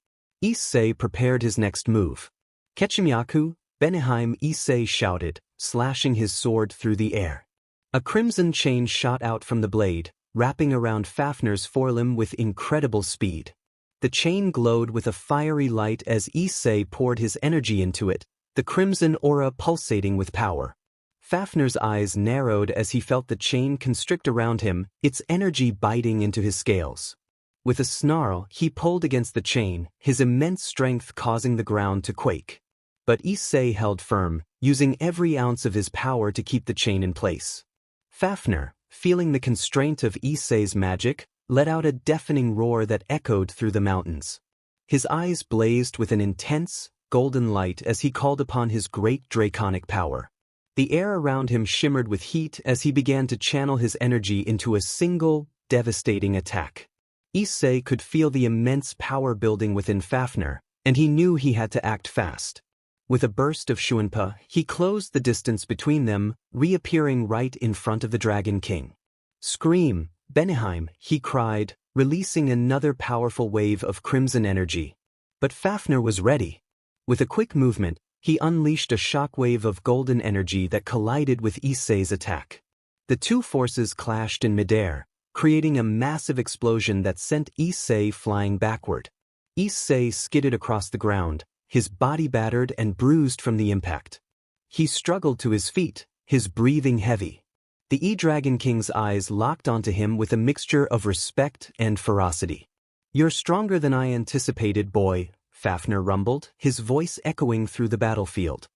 Issei prepared his next move. Kechimyaku, Benheim, Issei shouted, slashing his sword through the air. A crimson chain shot out from the blade, wrapping around Fafnir's forelimb with incredible speed. The chain glowed with a fiery light as Issei poured his energy into it, the crimson aura pulsating with power. Fafnir's eyes narrowed as he felt the chain constrict around him, its energy biting into his scales. With a snarl, he pulled against the chain, his immense strength causing the ground to quake. But Issei held firm, using every ounce of his power to keep the chain in place. Fafnir, feeling the constraint of Issei's magic, let out a deafening roar that echoed through the mountains. His eyes blazed with an intense, golden light as he called upon his great draconic power. The air around him shimmered with heat as he began to channel his energy into a single, devastating attack. Issei could feel the immense power building within Fafnir, and he knew he had to act fast. With a burst of Shuanpa, he closed the distance between them, reappearing right in front of the Dragon King. "Scream, Benheim," he cried, releasing another powerful wave of crimson energy. But Fafnir was ready. With a quick movement, he unleashed a shockwave of golden energy that collided with Issei's attack. The two forces clashed in midair, creating a massive explosion that sent Issei flying backward. Issei skidded across the ground, his body battered and bruised from the impact. He struggled to his feet, his breathing heavy. The E-Dragon King's eyes locked onto him with a mixture of respect and ferocity. "You're stronger than I anticipated, boy," Fafnir rumbled, his voice echoing through the battlefield.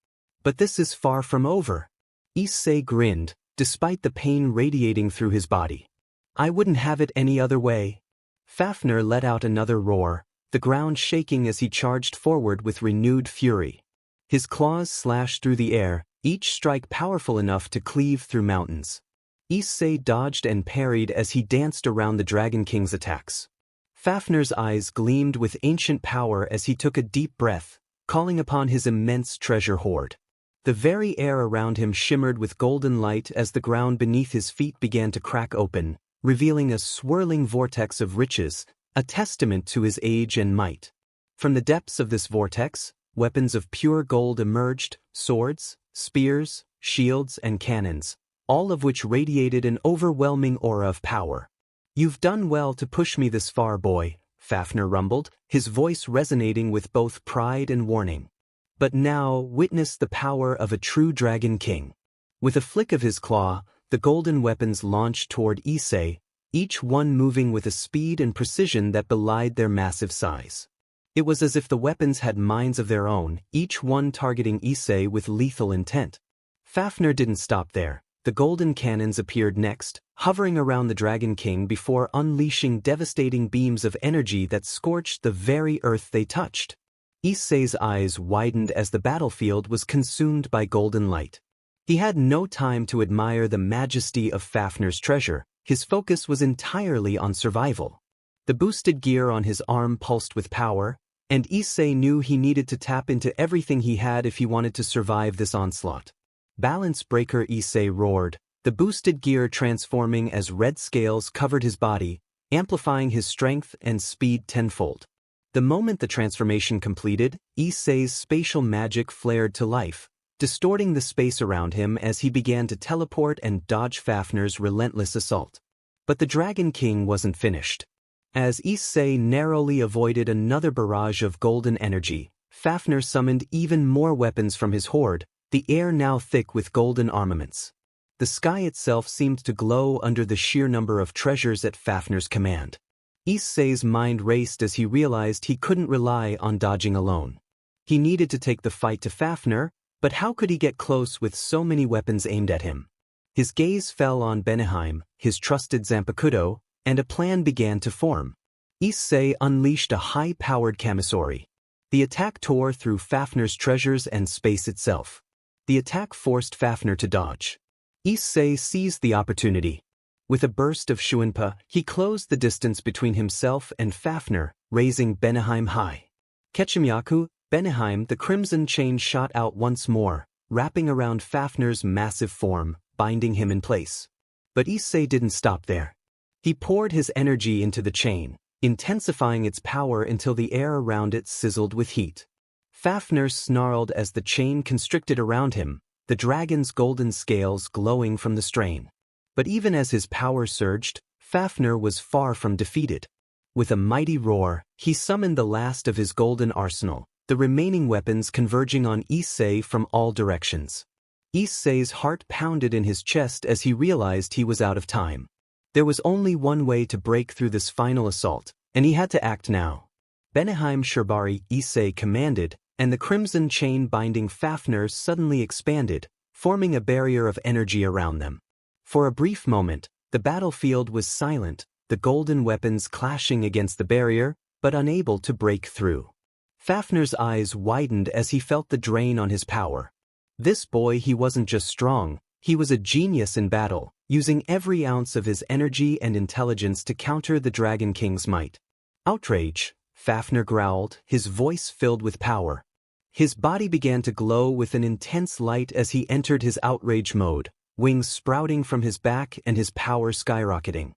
"But this is far from over." Issei grinned, despite the pain radiating through his body. "I wouldn't have it any other way." Fafnir let out another roar, the ground shaking as he charged forward with renewed fury. His claws slashed through the air, each strike powerful enough to cleave through mountains. Issei dodged and parried as he danced around the Dragon King's attacks. Fafnir's eyes gleamed with ancient power as he took a deep breath, calling upon his immense treasure hoard. The very air around him shimmered with golden light as the ground beneath his feet began to crack open, revealing a swirling vortex of riches, a testament to his age and might. From the depths of this vortex, weapons of pure gold emerged, swords, spears, shields, and cannons, all of which radiated an overwhelming aura of power. "You've done well to push me this far, boy," Fafnir rumbled, his voice resonating with both pride and warning. "But now witness the power of a true Dragon King." With a flick of his claw, the golden weapons launched toward Issei, each one moving with a speed and precision that belied their massive size. It was as if the weapons had minds of their own, each one targeting Issei with lethal intent. Fafnir didn't stop there. The golden cannons appeared next, hovering around the Dragon King before unleashing devastating beams of energy that scorched the very earth they touched. Issei's eyes widened as the battlefield was consumed by golden light. He had no time to admire the majesty of Fafnir's treasure, his focus was entirely on survival. The boosted gear on his arm pulsed with power, and Issei knew he needed to tap into everything he had if he wanted to survive this onslaught. "Balance breaker," Issei roared, the boosted gear transforming as red scales covered his body, amplifying his strength and speed tenfold. The moment the transformation completed, Issei's spatial magic flared to life, distorting the space around him as he began to teleport and dodge Fafnir's relentless assault. But the Dragon King wasn't finished. As Issei narrowly avoided another barrage of golden energy, Fafnir summoned even more weapons from his hoard, the air now thick with golden armaments. The sky itself seemed to glow under the sheer number of treasures at Fafnir's command. Issei's mind raced as he realized he couldn't rely on dodging alone. He needed to take the fight to Fafnir, but how could he get close with so many weapons aimed at him? His gaze fell on Beneheim, his trusted Zanpakuto, and a plan began to form. Issei unleashed a high-powered Kamisori. The attack tore through Fafnir's treasures and space itself. The attack forced Fafnir to dodge. Issei seized the opportunity. With a burst of Shuinpa, he closed the distance between himself and Fafnir, raising Beneheim high. Kechimyaku, Beneheim, the crimson chain shot out once more, wrapping around Fafnir's massive form, binding him in place. But Issei didn't stop there. He poured his energy into the chain, intensifying its power until the air around it sizzled with heat. Fafnir snarled as the chain constricted around him, the dragon's golden scales glowing from the strain. But even as his power surged, Fafnir was far from defeated. With a mighty roar, he summoned the last of his golden arsenal, the remaining weapons converging on Issei from all directions. Issei's heart pounded in his chest as he realized he was out of time. There was only one way to break through this final assault, and he had to act now. Beneheim Sherbari, Issei commanded, and the crimson chain binding Fafnir suddenly expanded, forming a barrier of energy around them. For a brief moment, the battlefield was silent, the golden weapons clashing against the barrier, but unable to break through. Fafnir's eyes widened as he felt the drain on his power. This boy, he wasn't just strong, he was a genius in battle, using every ounce of his energy and intelligence to counter the Dragon King's might. Outrage, Fafnir growled, his voice filled with power. His body began to glow with an intense light as he entered his outrage mode, wings sprouting from his back and his power skyrocketing.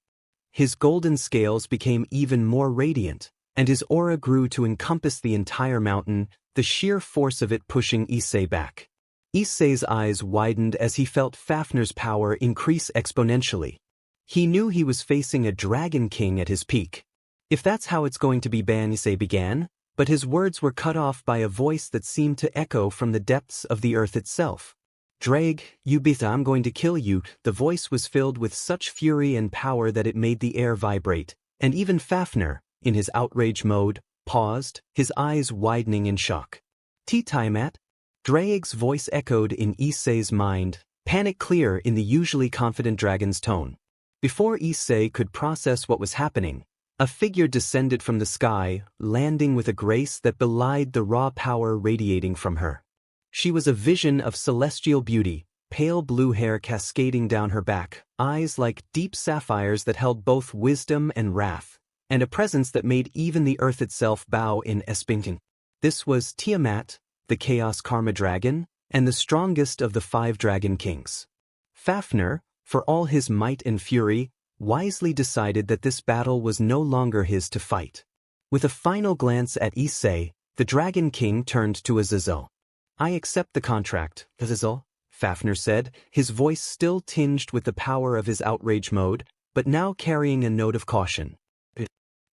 His golden scales became even more radiant, and his aura grew to encompass the entire mountain, the sheer force of it pushing Issei back. Issei's eyes widened as he felt Fafnir's power increase exponentially. He knew he was facing a Dragon King at his peak. If that's how it's going to be, Issei began, but his words were cut off by a voice that seemed to echo from the depths of the earth itself. Drag, you bitch, I'm going to kill you. The voice was filled with such fury and power that it made the air vibrate, and even Fafnir, in his outrage mode, paused, his eyes widening in shock. Tiamat? Drag's voice echoed in Issei's mind, panic clear in the usually confident dragon's tone. Before Issei could process what was happening, a figure descended from the sky, landing with a grace that belied the raw power radiating from her. She was a vision of celestial beauty, pale blue hair cascading down her back, eyes like deep sapphires that held both wisdom and wrath, and a presence that made even the earth itself bow in espinking. This was Tiamat, the Chaos Karma Dragon, and the strongest of the 5 Dragon Kings. Fafnir, for all his might and fury, wisely decided that this battle was no longer his to fight. With a final glance at Issei, the Dragon King turned to Azazel. I accept the contract, Azazel, Fafnir said, his voice still tinged with the power of his outrage mode, but now carrying a note of caution.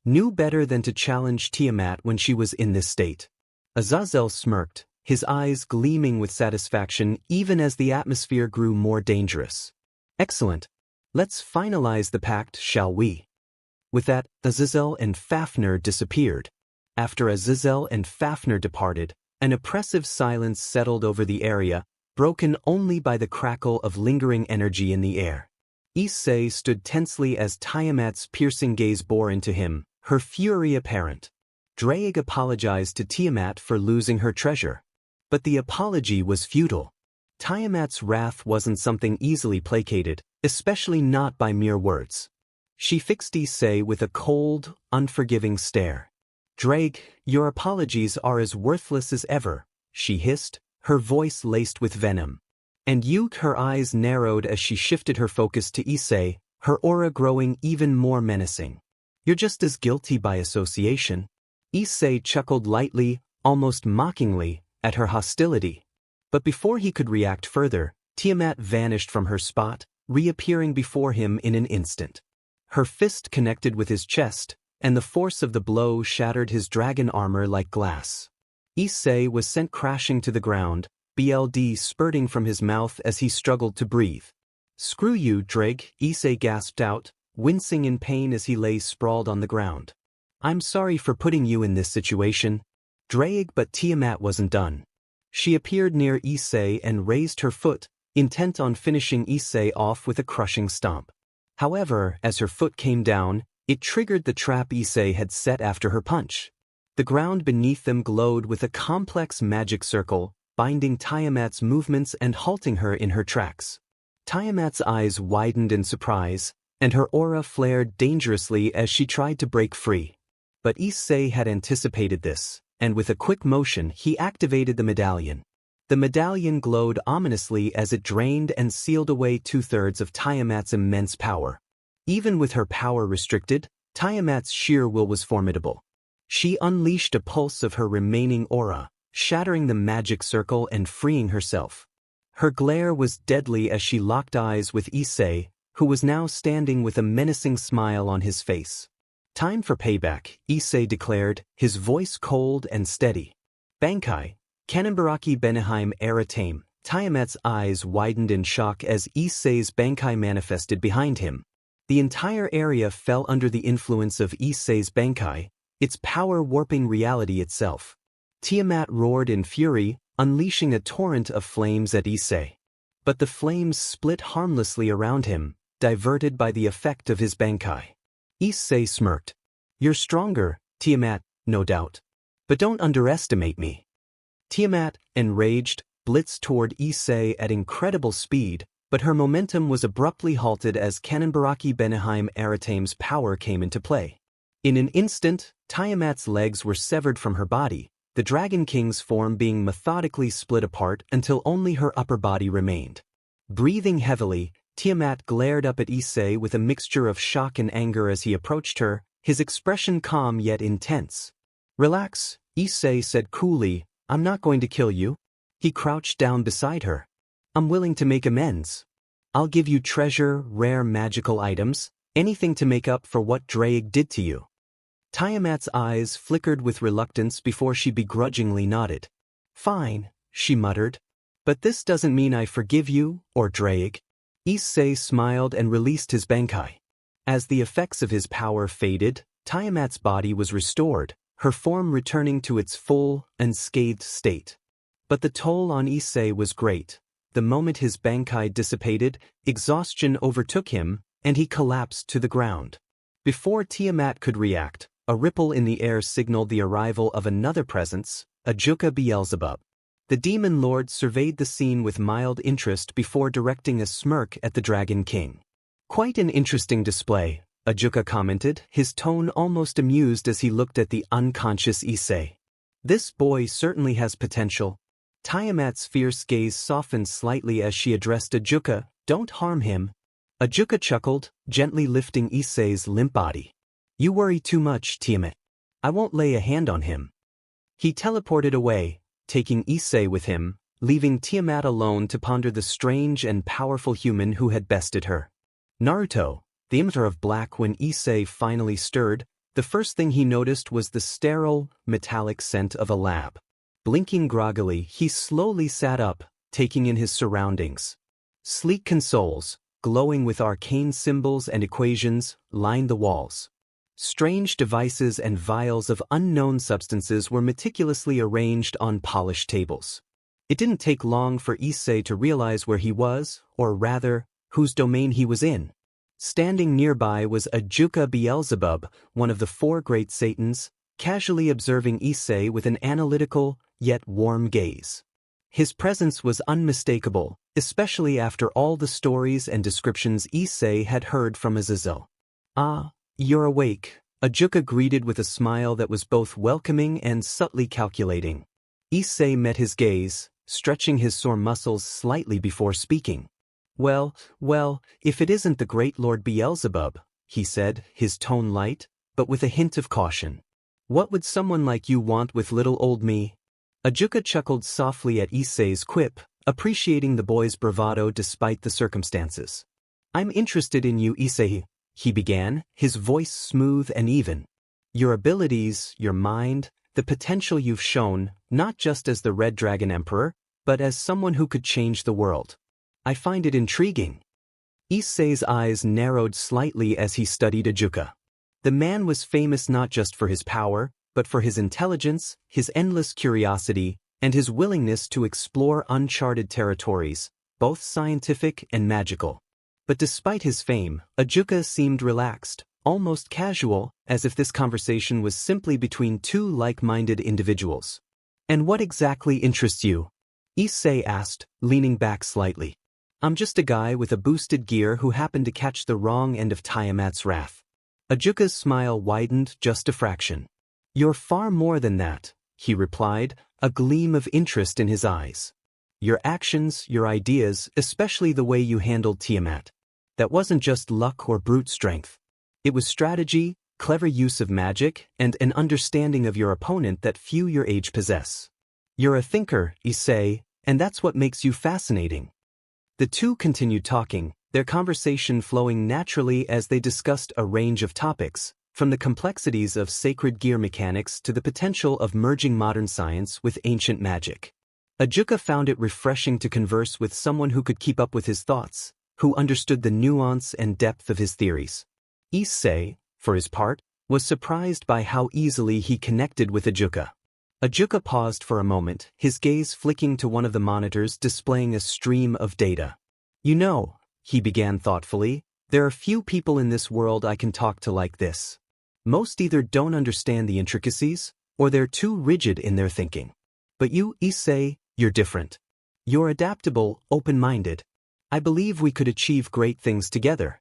Knew better than to challenge Tiamat when she was in this state. Azazel smirked, his eyes gleaming with satisfaction even as the atmosphere grew more dangerous. Excellent. Let's finalize the pact, shall we? With that, Azazel and Fafnir disappeared. After Azazel and Fafnir departed, an oppressive silence settled over the area, broken only by the crackle of lingering energy in the air. Issei stood tensely as Tiamat's piercing gaze bore into him, her fury apparent. Drag apologized to Tiamat for losing her treasure. But the apology was futile. Tiamat's wrath wasn't something easily placated, especially not by mere words. She fixed Issei with a cold, unforgiving stare. Drag, your apologies are as worthless as ever, she hissed, her voice laced with venom. And her eyes narrowed as she shifted her focus to Issei, her aura growing even more menacing. You're just as guilty by association. Issei chuckled lightly, almost mockingly, at her hostility. But before he could react further, Tiamat vanished from her spot, reappearing before him in an instant. Her fist connected with his chest, and the force of the blow shattered his dragon armor like glass. Issei was sent crashing to the ground, blood spurting from his mouth as he struggled to breathe. "Screw you, Drake," Issei gasped out, wincing in pain as he lay sprawled on the ground. "I'm sorry for putting you in this situation, Drake." But Tiamat wasn't done. She appeared near Issei and raised her foot, intent on finishing Issei off with a crushing stomp. However, as her foot came down, it triggered the trap Issei had set after her punch. The ground beneath them glowed with a complex magic circle, binding Tiamat's movements and halting her in her tracks. Tiamat's eyes widened in surprise, and her aura flared dangerously as she tried to break free. But Issei had anticipated this, and with a quick motion he activated the medallion. The medallion glowed ominously as it drained and sealed away 2/3 of Tiamat's immense power. Even with her power restricted, Tiamat's sheer will was formidable. She unleashed a pulse of her remaining aura, shattering the magic circle and freeing herself. Her glare was deadly as she locked eyes with Issei, who was now standing with a menacing smile on his face. "Time for payback," Issei declared, his voice cold and steady. "Bankai, Kanenbaraki Beneheim Eratame." Tiamat's eyes widened in shock as Issei's Bankai manifested behind him. The entire area fell under the influence of Issei's Bankai, its power warping reality itself. Tiamat roared in fury, unleashing a torrent of flames at Issei. But the flames split harmlessly around him, diverted by the effect of his Bankai. Issei smirked. "You're stronger, Tiamat, no doubt. But don't underestimate me." Tiamat, enraged, blitzed toward Issei at incredible speed, but her momentum was abruptly halted as Kanenbaraki Beneheim Eratame's power came into play. In an instant, Tiamat's legs were severed from her body, the Dragon King's form being methodically split apart until only her upper body remained. Breathing heavily, Tiamat glared up at Issei with a mixture of shock and anger as he approached her, his expression calm yet intense. "Relax," Issei said coolly, "I'm not going to kill you." He crouched down beside her. "I'm willing to make amends. I'll give you treasure, rare magical items, anything to make up for what Drake did to you." Tiamat's eyes flickered with reluctance before she begrudgingly nodded. "Fine," she muttered. "But this doesn't mean I forgive you, or Drake." Issei smiled and released his Bankai. As the effects of his power faded, Tiamat's body was restored, her form returning to its full, unscathed state. But the toll on Issei was great. The moment his Bankai dissipated, exhaustion overtook him, and he collapsed to the ground. Before Tiamat could react, a ripple in the air signaled the arrival of another presence, Ajuka Beelzebub. The demon lord surveyed the scene with mild interest before directing a smirk at the Dragon King. "Quite an interesting display," Ajuka commented, his tone almost amused as he looked at the unconscious Issei. "This boy certainly has potential." Tiamat's fierce gaze softened slightly as she addressed Ajuka, "Don't harm him." Ajuka chuckled, gently lifting Issei's limp body. "You worry too much, Tiamat. I won't lay a hand on him." He teleported away, taking Issei with him, leaving Tiamat alone to ponder the strange and powerful human who had bested her. Naruto, the Emperor of Black. When Issei finally stirred, the first thing he noticed was the sterile, metallic scent of a lab. Blinking groggily, he slowly sat up, taking in his surroundings. Sleek consoles, glowing with arcane symbols and equations, lined the walls. Strange devices and vials of unknown substances were meticulously arranged on polished tables. It didn't take long for Issei to realize where he was, or rather, whose domain he was in. Standing nearby was Ajuka Beelzebub, one of the 4 great Satans, casually observing Issei with an analytical, yet warm gaze. His presence was unmistakable, especially after all the stories and descriptions Issei had heard from Azazel. "Ah, you're awake," Ajuka greeted with a smile that was both welcoming and subtly calculating. Issei met his gaze, stretching his sore muscles slightly before speaking. Well, if it isn't the great Lord Beelzebub, he said, his tone light, but with a hint of caution. What would someone like you want with little old me? Ajuka chuckled softly at Issei's quip, appreciating the boy's bravado despite the circumstances. I'm interested in you, Issei, he began, his voice smooth and even. Your abilities, your mind, the potential you've shown, not just as the Red Dragon Emperor, but as someone who could change the world. I find it intriguing. Issei's eyes narrowed slightly as he studied Ajuka. The man was famous not just for his power, but for his intelligence, his endless curiosity, and his willingness to explore uncharted territories, both scientific and magical. But despite his fame, Ajuka seemed relaxed, almost casual, as if this conversation was simply between two like-minded individuals. And what exactly interests you? Issei asked, leaning back slightly. I'm just a guy with a boosted gear who happened to catch the wrong end of Tiamat's wrath. Ajuka's smile widened just a fraction. You're far more than that, he replied, a gleam of interest in his eyes. Your actions, your ideas, especially the way you handled Tiamat. That wasn't just luck or brute strength. It was strategy, clever use of magic, and an understanding of your opponent that few your age possess. You're a thinker, Issei, and that's what makes you fascinating. The two continued talking, their conversation flowing naturally as they discussed a range of topics, from the complexities of sacred gear mechanics to the potential of merging modern science with ancient magic. Ajuka found it refreshing to converse with someone who could keep up with his thoughts, who understood the nuance and depth of his theories. Issei, for his part, was surprised by how easily he connected with Ajuka. Ajuka paused for a moment, his gaze flicking to one of the monitors displaying a stream of data. You know, he began thoughtfully, there are few people in this world I can talk to like this. Most either don't understand the intricacies, or they're too rigid in their thinking. But you, Issei, you're different. You're adaptable, open-minded. I believe we could achieve great things together.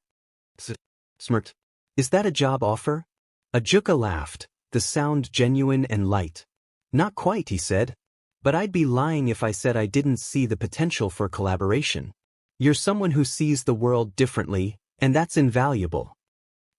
Smirked. Is that a job offer? Ajuka laughed, the sound genuine and light. Not quite, he said. But I'd be lying if I said I didn't see the potential for collaboration. You're someone who sees the world differently, and that's invaluable.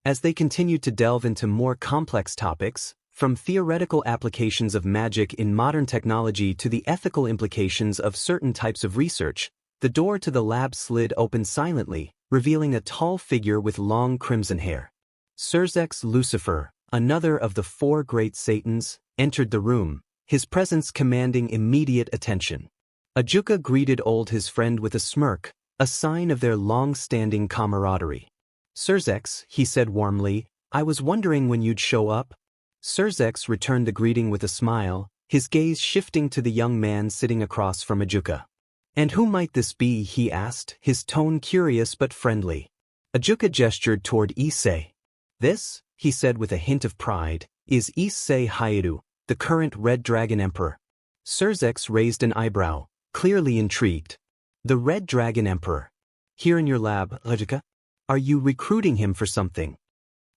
As they continued to delve into more complex topics, from theoretical applications of magic in modern technology to the ethical implications of certain types of research, the door to the lab slid open silently, revealing a tall figure with long crimson hair. Surzex Lucifer, another of the four great Satans, entered the room, his presence commanding immediate attention. Ajuka greeted his friend with a smirk, a sign of their long-standing camaraderie. Surzex, he said warmly, I was wondering when you'd show up. Surzex returned the greeting with a smile, his gaze shifting to the young man sitting across from Ajuka. And who might this be, he asked, his tone curious but friendly. Ajuka gestured toward Issei. This, he said with a hint of pride, is Issei Hayaru, the current Red Dragon Emperor. Surzex raised an eyebrow, clearly intrigued. The Red Dragon Emperor. Here in your lab, Ajuka? Are you recruiting him for something?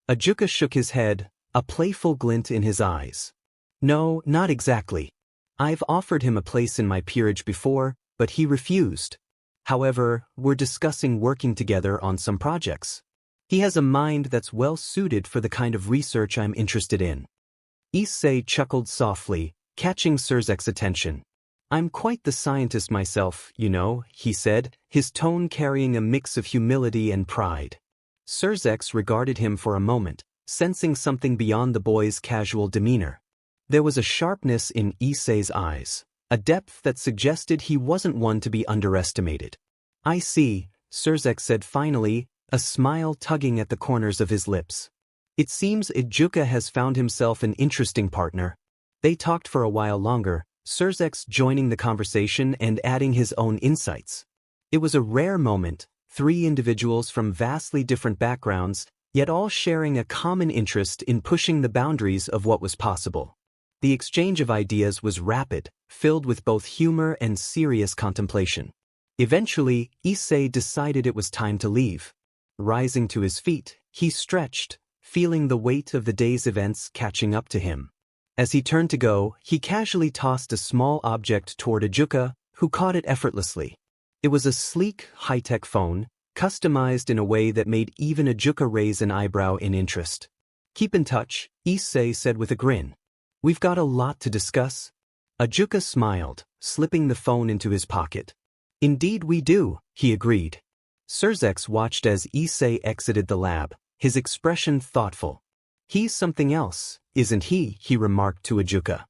Ajuka shook his head, a playful glint in his eyes. No, not exactly. I've offered him a place in my peerage before, but he refused. However, we're discussing working together on some projects. He has a mind that's well suited for the kind of research I'm interested in. Issei chuckled softly, catching Surzek's attention. I'm quite the scientist myself, you know, he said, his tone carrying a mix of humility and pride. Surzex regarded him for a moment, sensing something beyond the boy's casual demeanor. There was a sharpness in Issei's eyes, a depth that suggested he wasn't one to be underestimated. I see, Surzex said finally, a smile tugging at the corners of his lips. It seems Ajuka has found himself an interesting partner. They talked for a while longer, Surzex joining the conversation and adding his own insights. It was a rare moment, three individuals from vastly different backgrounds, yet all sharing a common interest in pushing the boundaries of what was possible. The exchange of ideas was rapid, filled with both humor and serious contemplation. Eventually, Issei decided it was time to leave. Rising to his feet, he stretched, feeling the weight of the day's events catching up to him. As he turned to go, he casually tossed a small object toward Ajuka, who caught it effortlessly. It was a sleek, high-tech phone, customized in a way that made even Ajuka raise an eyebrow in interest. "Keep in touch," Issei said with a grin. "We've got a lot to discuss." Ajuka smiled, slipping the phone into his pocket. "Indeed we do," he agreed. Surzex watched as Issei exited the lab, his expression thoughtful. "He's something else, isn't he?" he remarked to Ajuka.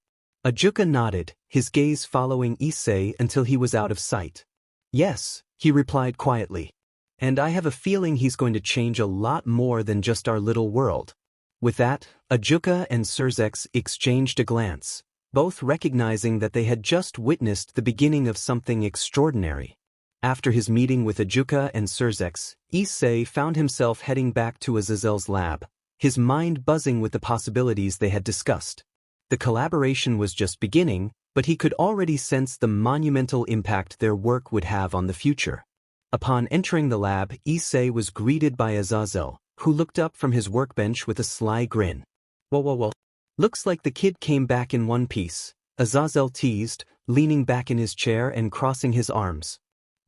Ajuka nodded, his gaze following Issei until he was out of sight. "Yes," he replied quietly. "And I have a feeling he's going to change a lot more than just our little world." With that, Ajuka and Surzex exchanged a glance, both recognizing that they had just witnessed the beginning of something extraordinary. After his meeting with Ajuka and Surzex, Issei found himself heading back to Azazel's lab, his mind buzzing with the possibilities they had discussed. The collaboration was just beginning, but he could already sense the monumental impact their work would have on the future. Upon entering the lab, Issei was greeted by Azazel, who looked up from his workbench with a sly grin. Whoa. Looks like the kid came back in one piece," Azazel teased, leaning back in his chair and crossing his arms.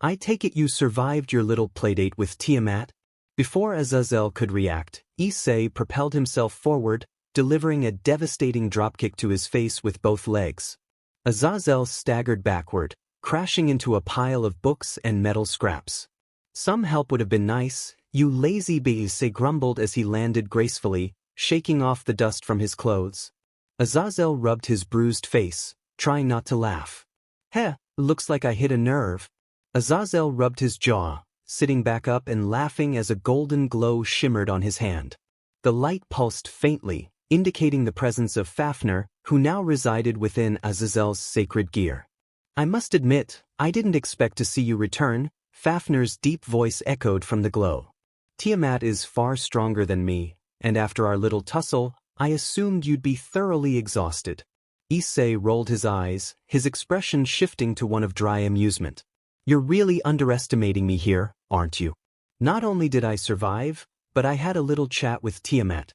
"I take it you survived your little playdate with Tiamat?" Before Azazel could react, Issei propelled himself forward, delivering a devastating dropkick to his face with both legs. Azazel staggered backward, crashing into a pile of books and metal scraps. "Some help would have been nice, you lazy bee," Issei grumbled as he landed gracefully, shaking off the dust from his clothes. Azazel rubbed his bruised face, trying not to laugh. "Heh, looks like I hit a nerve." Azazel rubbed his jaw, sitting back up and laughing as a golden glow shimmered on his hand. The light pulsed faintly, indicating the presence of Fafnir, who now resided within Azazel's sacred gear. "I must admit, I didn't expect to see you return," Fafnir's deep voice echoed from the glow. "Tiamat is far stronger than me, and after our little tussle, I assumed you'd be thoroughly exhausted." Issei rolled his eyes, his expression shifting to one of dry amusement. "You're really underestimating me here, aren't you? Not only did I survive, but I had a little chat with Tiamat."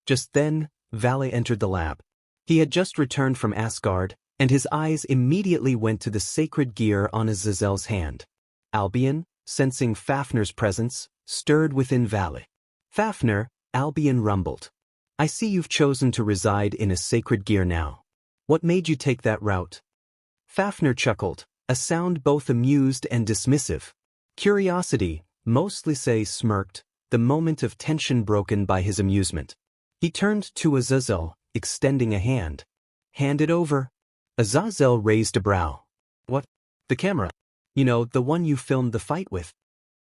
Just then, Valle entered the lab. He had just returned from Asgard, and his eyes immediately went to the sacred gear on Azazel's hand. Albion, sensing Fafnir's presence, stirred within Valle. "Fafnir," Albion rumbled. "I see you've chosen to reside in a sacred gear now. What made you take that route?" Fafnir chuckled, a sound both amused and dismissive. "Curiosity," mostly Issei smirked, the moment of tension broken by his amusement. He turned to Azazel, extending a hand. "Hand it over." Azazel raised a brow. "What? The camera? You know, the one you filmed the fight with."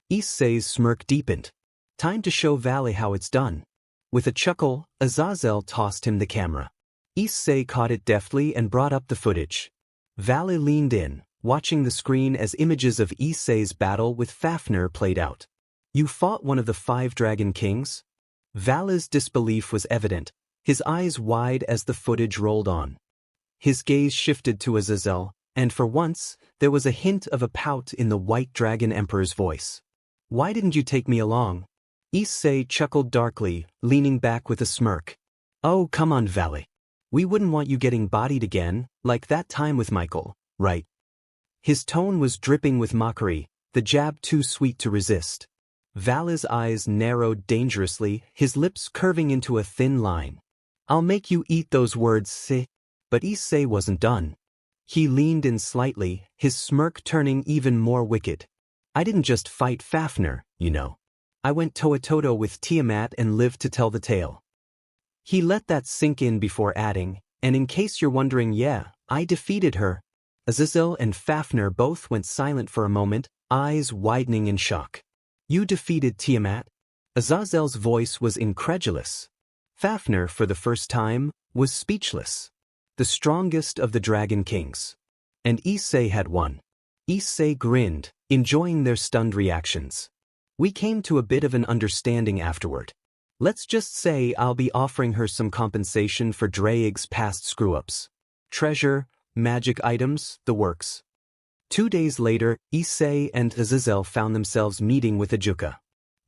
Issei's smirk deepened. "Time to show Valle how it's done." With a chuckle, Azazel tossed him the camera. Issei caught it deftly and brought up the footage. Valle leaned in, watching the screen as images of Issei's battle with Fafnir played out. "You fought one of the 5 Dragon Kings?" Valle's disbelief was evident, his eyes wide as the footage rolled on. His gaze shifted to Azazel, and for once, there was a hint of a pout in the White Dragon Emperor's voice. "Why didn't you take me along?" Issei chuckled darkly, leaning back with a smirk. "Oh, come on, Valle. We wouldn't want you getting bodied again, like that time with Michael, right?" His tone was dripping with mockery, the jab too sweet to resist. Valle's eyes narrowed dangerously, his lips curving into a thin line. "I'll make you eat those words, Issei." But Issei wasn't done. He leaned in slightly, his smirk turning even more wicked. "I didn't just fight Fafnir, you know. I went toe-to-toe with Tiamat and lived to tell the tale." He let that sink in before adding, "And in case you're wondering, yeah, I defeated her." Azazel and Fafnir both went silent for a moment, eyes widening in shock. "You defeated Tiamat?" Azazel's voice was incredulous. Fafnir, for the first time, was speechless. The strongest of the Dragon Kings. And Issei had won. Issei grinned, enjoying their stunned reactions. "We came to a bit of an understanding afterward. Let's just say I'll be offering her some compensation for Draig's past screw-ups. Treasure, magic items, the works." 2 days later, Issei and Azazel found themselves meeting with Ajuka.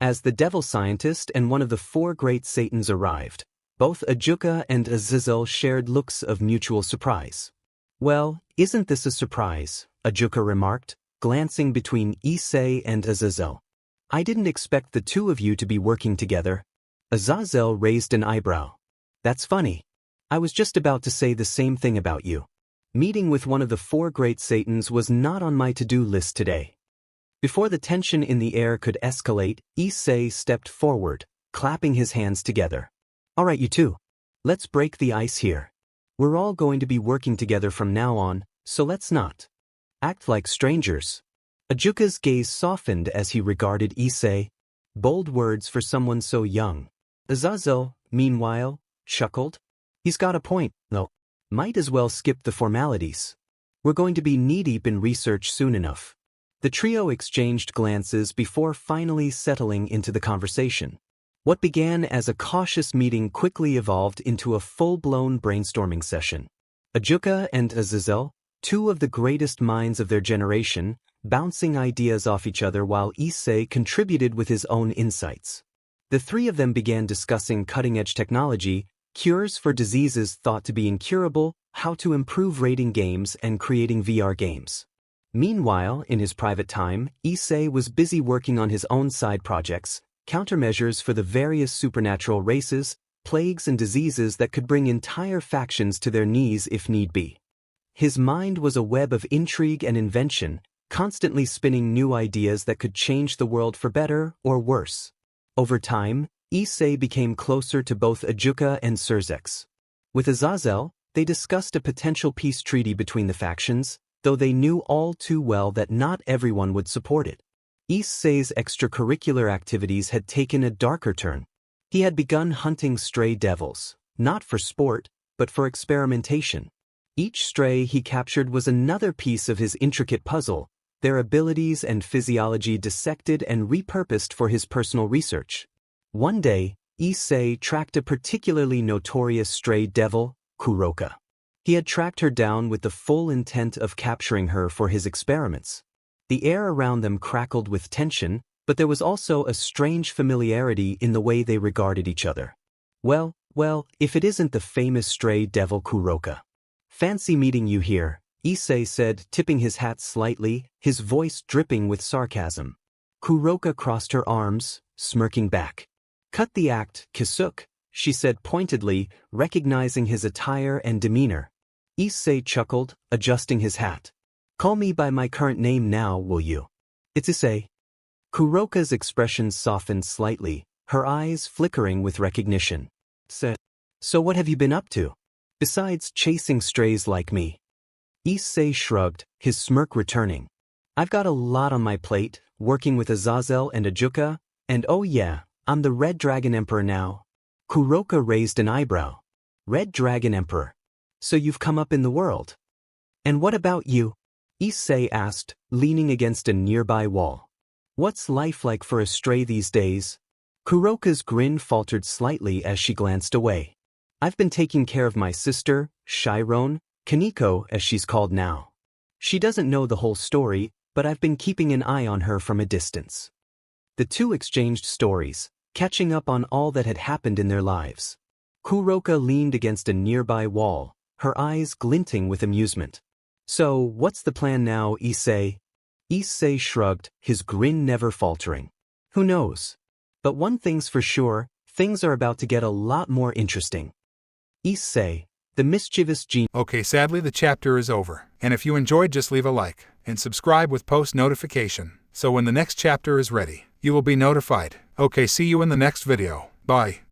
As the devil scientist and one of the 4 great Satans arrived, both Ajuka and Azazel shared looks of mutual surprise. "Well, isn't this a surprise?" Ajuka remarked, glancing between Issei and Azazel. I didn't expect the two of you to be working together. Azazel raised an eyebrow. That's funny. I was just about to say the same thing about you. Meeting with one of the four great Satans was not on my to-do list today. Before the tension in the air could escalate, Issei stepped forward, clapping his hands together. All right, you two. Let's break the ice here. We're all going to be working together from now on, so let's not act like strangers. Ajuka's gaze softened as he regarded Issei. Bold words for someone so young. Azazel, meanwhile, chuckled. He's got a point, though. Might as well skip the formalities. We're going to be knee-deep in research soon enough. The trio exchanged glances before finally settling into the conversation. What began as a cautious meeting quickly evolved into a full-blown brainstorming session. Ajuka and Azazel, two of the greatest minds of their generation, bouncing ideas off each other while Issei contributed with his own insights. The three of them began discussing cutting-edge technology, cures for diseases thought to be incurable, how to improve rating games, and creating VR games. Meanwhile, in his private time, Issei was busy working on his own side projects, countermeasures for the various supernatural races, plagues and diseases that could bring entire factions to their knees if need be. His mind was a web of intrigue and invention, constantly spinning new ideas that could change the world for better or worse. Over time, Issei became closer to both Ajuka and Surzex. With Azazel, they discussed a potential peace treaty between the factions, though they knew all too well that not everyone would support it. Issei's extracurricular activities had taken a darker turn. He had begun hunting stray devils, not for sport, but for experimentation. Each stray he captured was another piece of his intricate puzzle, their abilities and physiology dissected and repurposed for his personal research. One day, Issei tracked a particularly notorious stray devil, Kuroka. He had tracked her down with the full intent of capturing her for his experiments. The air around them crackled with tension, but there was also a strange familiarity in the way they regarded each other. Well, if it isn't the famous stray devil Kuroka. Fancy meeting you here, Issei said, tipping his hat slightly, his voice dripping with sarcasm. Kuroka crossed her arms, smirking back. Cut the act, Kisuk, she said pointedly, recognizing his attire and demeanor. Issei chuckled, adjusting his hat. Call me by my current name now, will you? It's Issei. Kuroka's expression softened slightly, her eyes flickering with recognition. So what have you been up to? Besides chasing strays like me? Issei shrugged, his smirk returning. I've got a lot on my plate, working with Azazel and Ajuka, and oh yeah, I'm the Red Dragon Emperor now. Kuroka raised an eyebrow. Red Dragon Emperor. So you've come up in the world. And what about you? Issei asked, leaning against a nearby wall. What's life like for a stray these days? Kuroka's grin faltered slightly as she glanced away. I've been taking care of my sister, Chiron, Kaneko as she's called now. She doesn't know the whole story, but I've been keeping an eye on her from a distance. The two exchanged stories, catching up on all that had happened in their lives. Kuroka leaned against a nearby wall, her eyes glinting with amusement. So, what's the plan now, Issei? Issei shrugged, his grin never faltering. Who knows? But one thing's for sure, things are about to get a lot more interesting. Issei, the mischievous genius. Okay, sadly the chapter is over. And if you enjoyed, just leave a like and subscribe with post notification, so when the next chapter is ready, you will be notified. Okay, see you in the next video. Bye.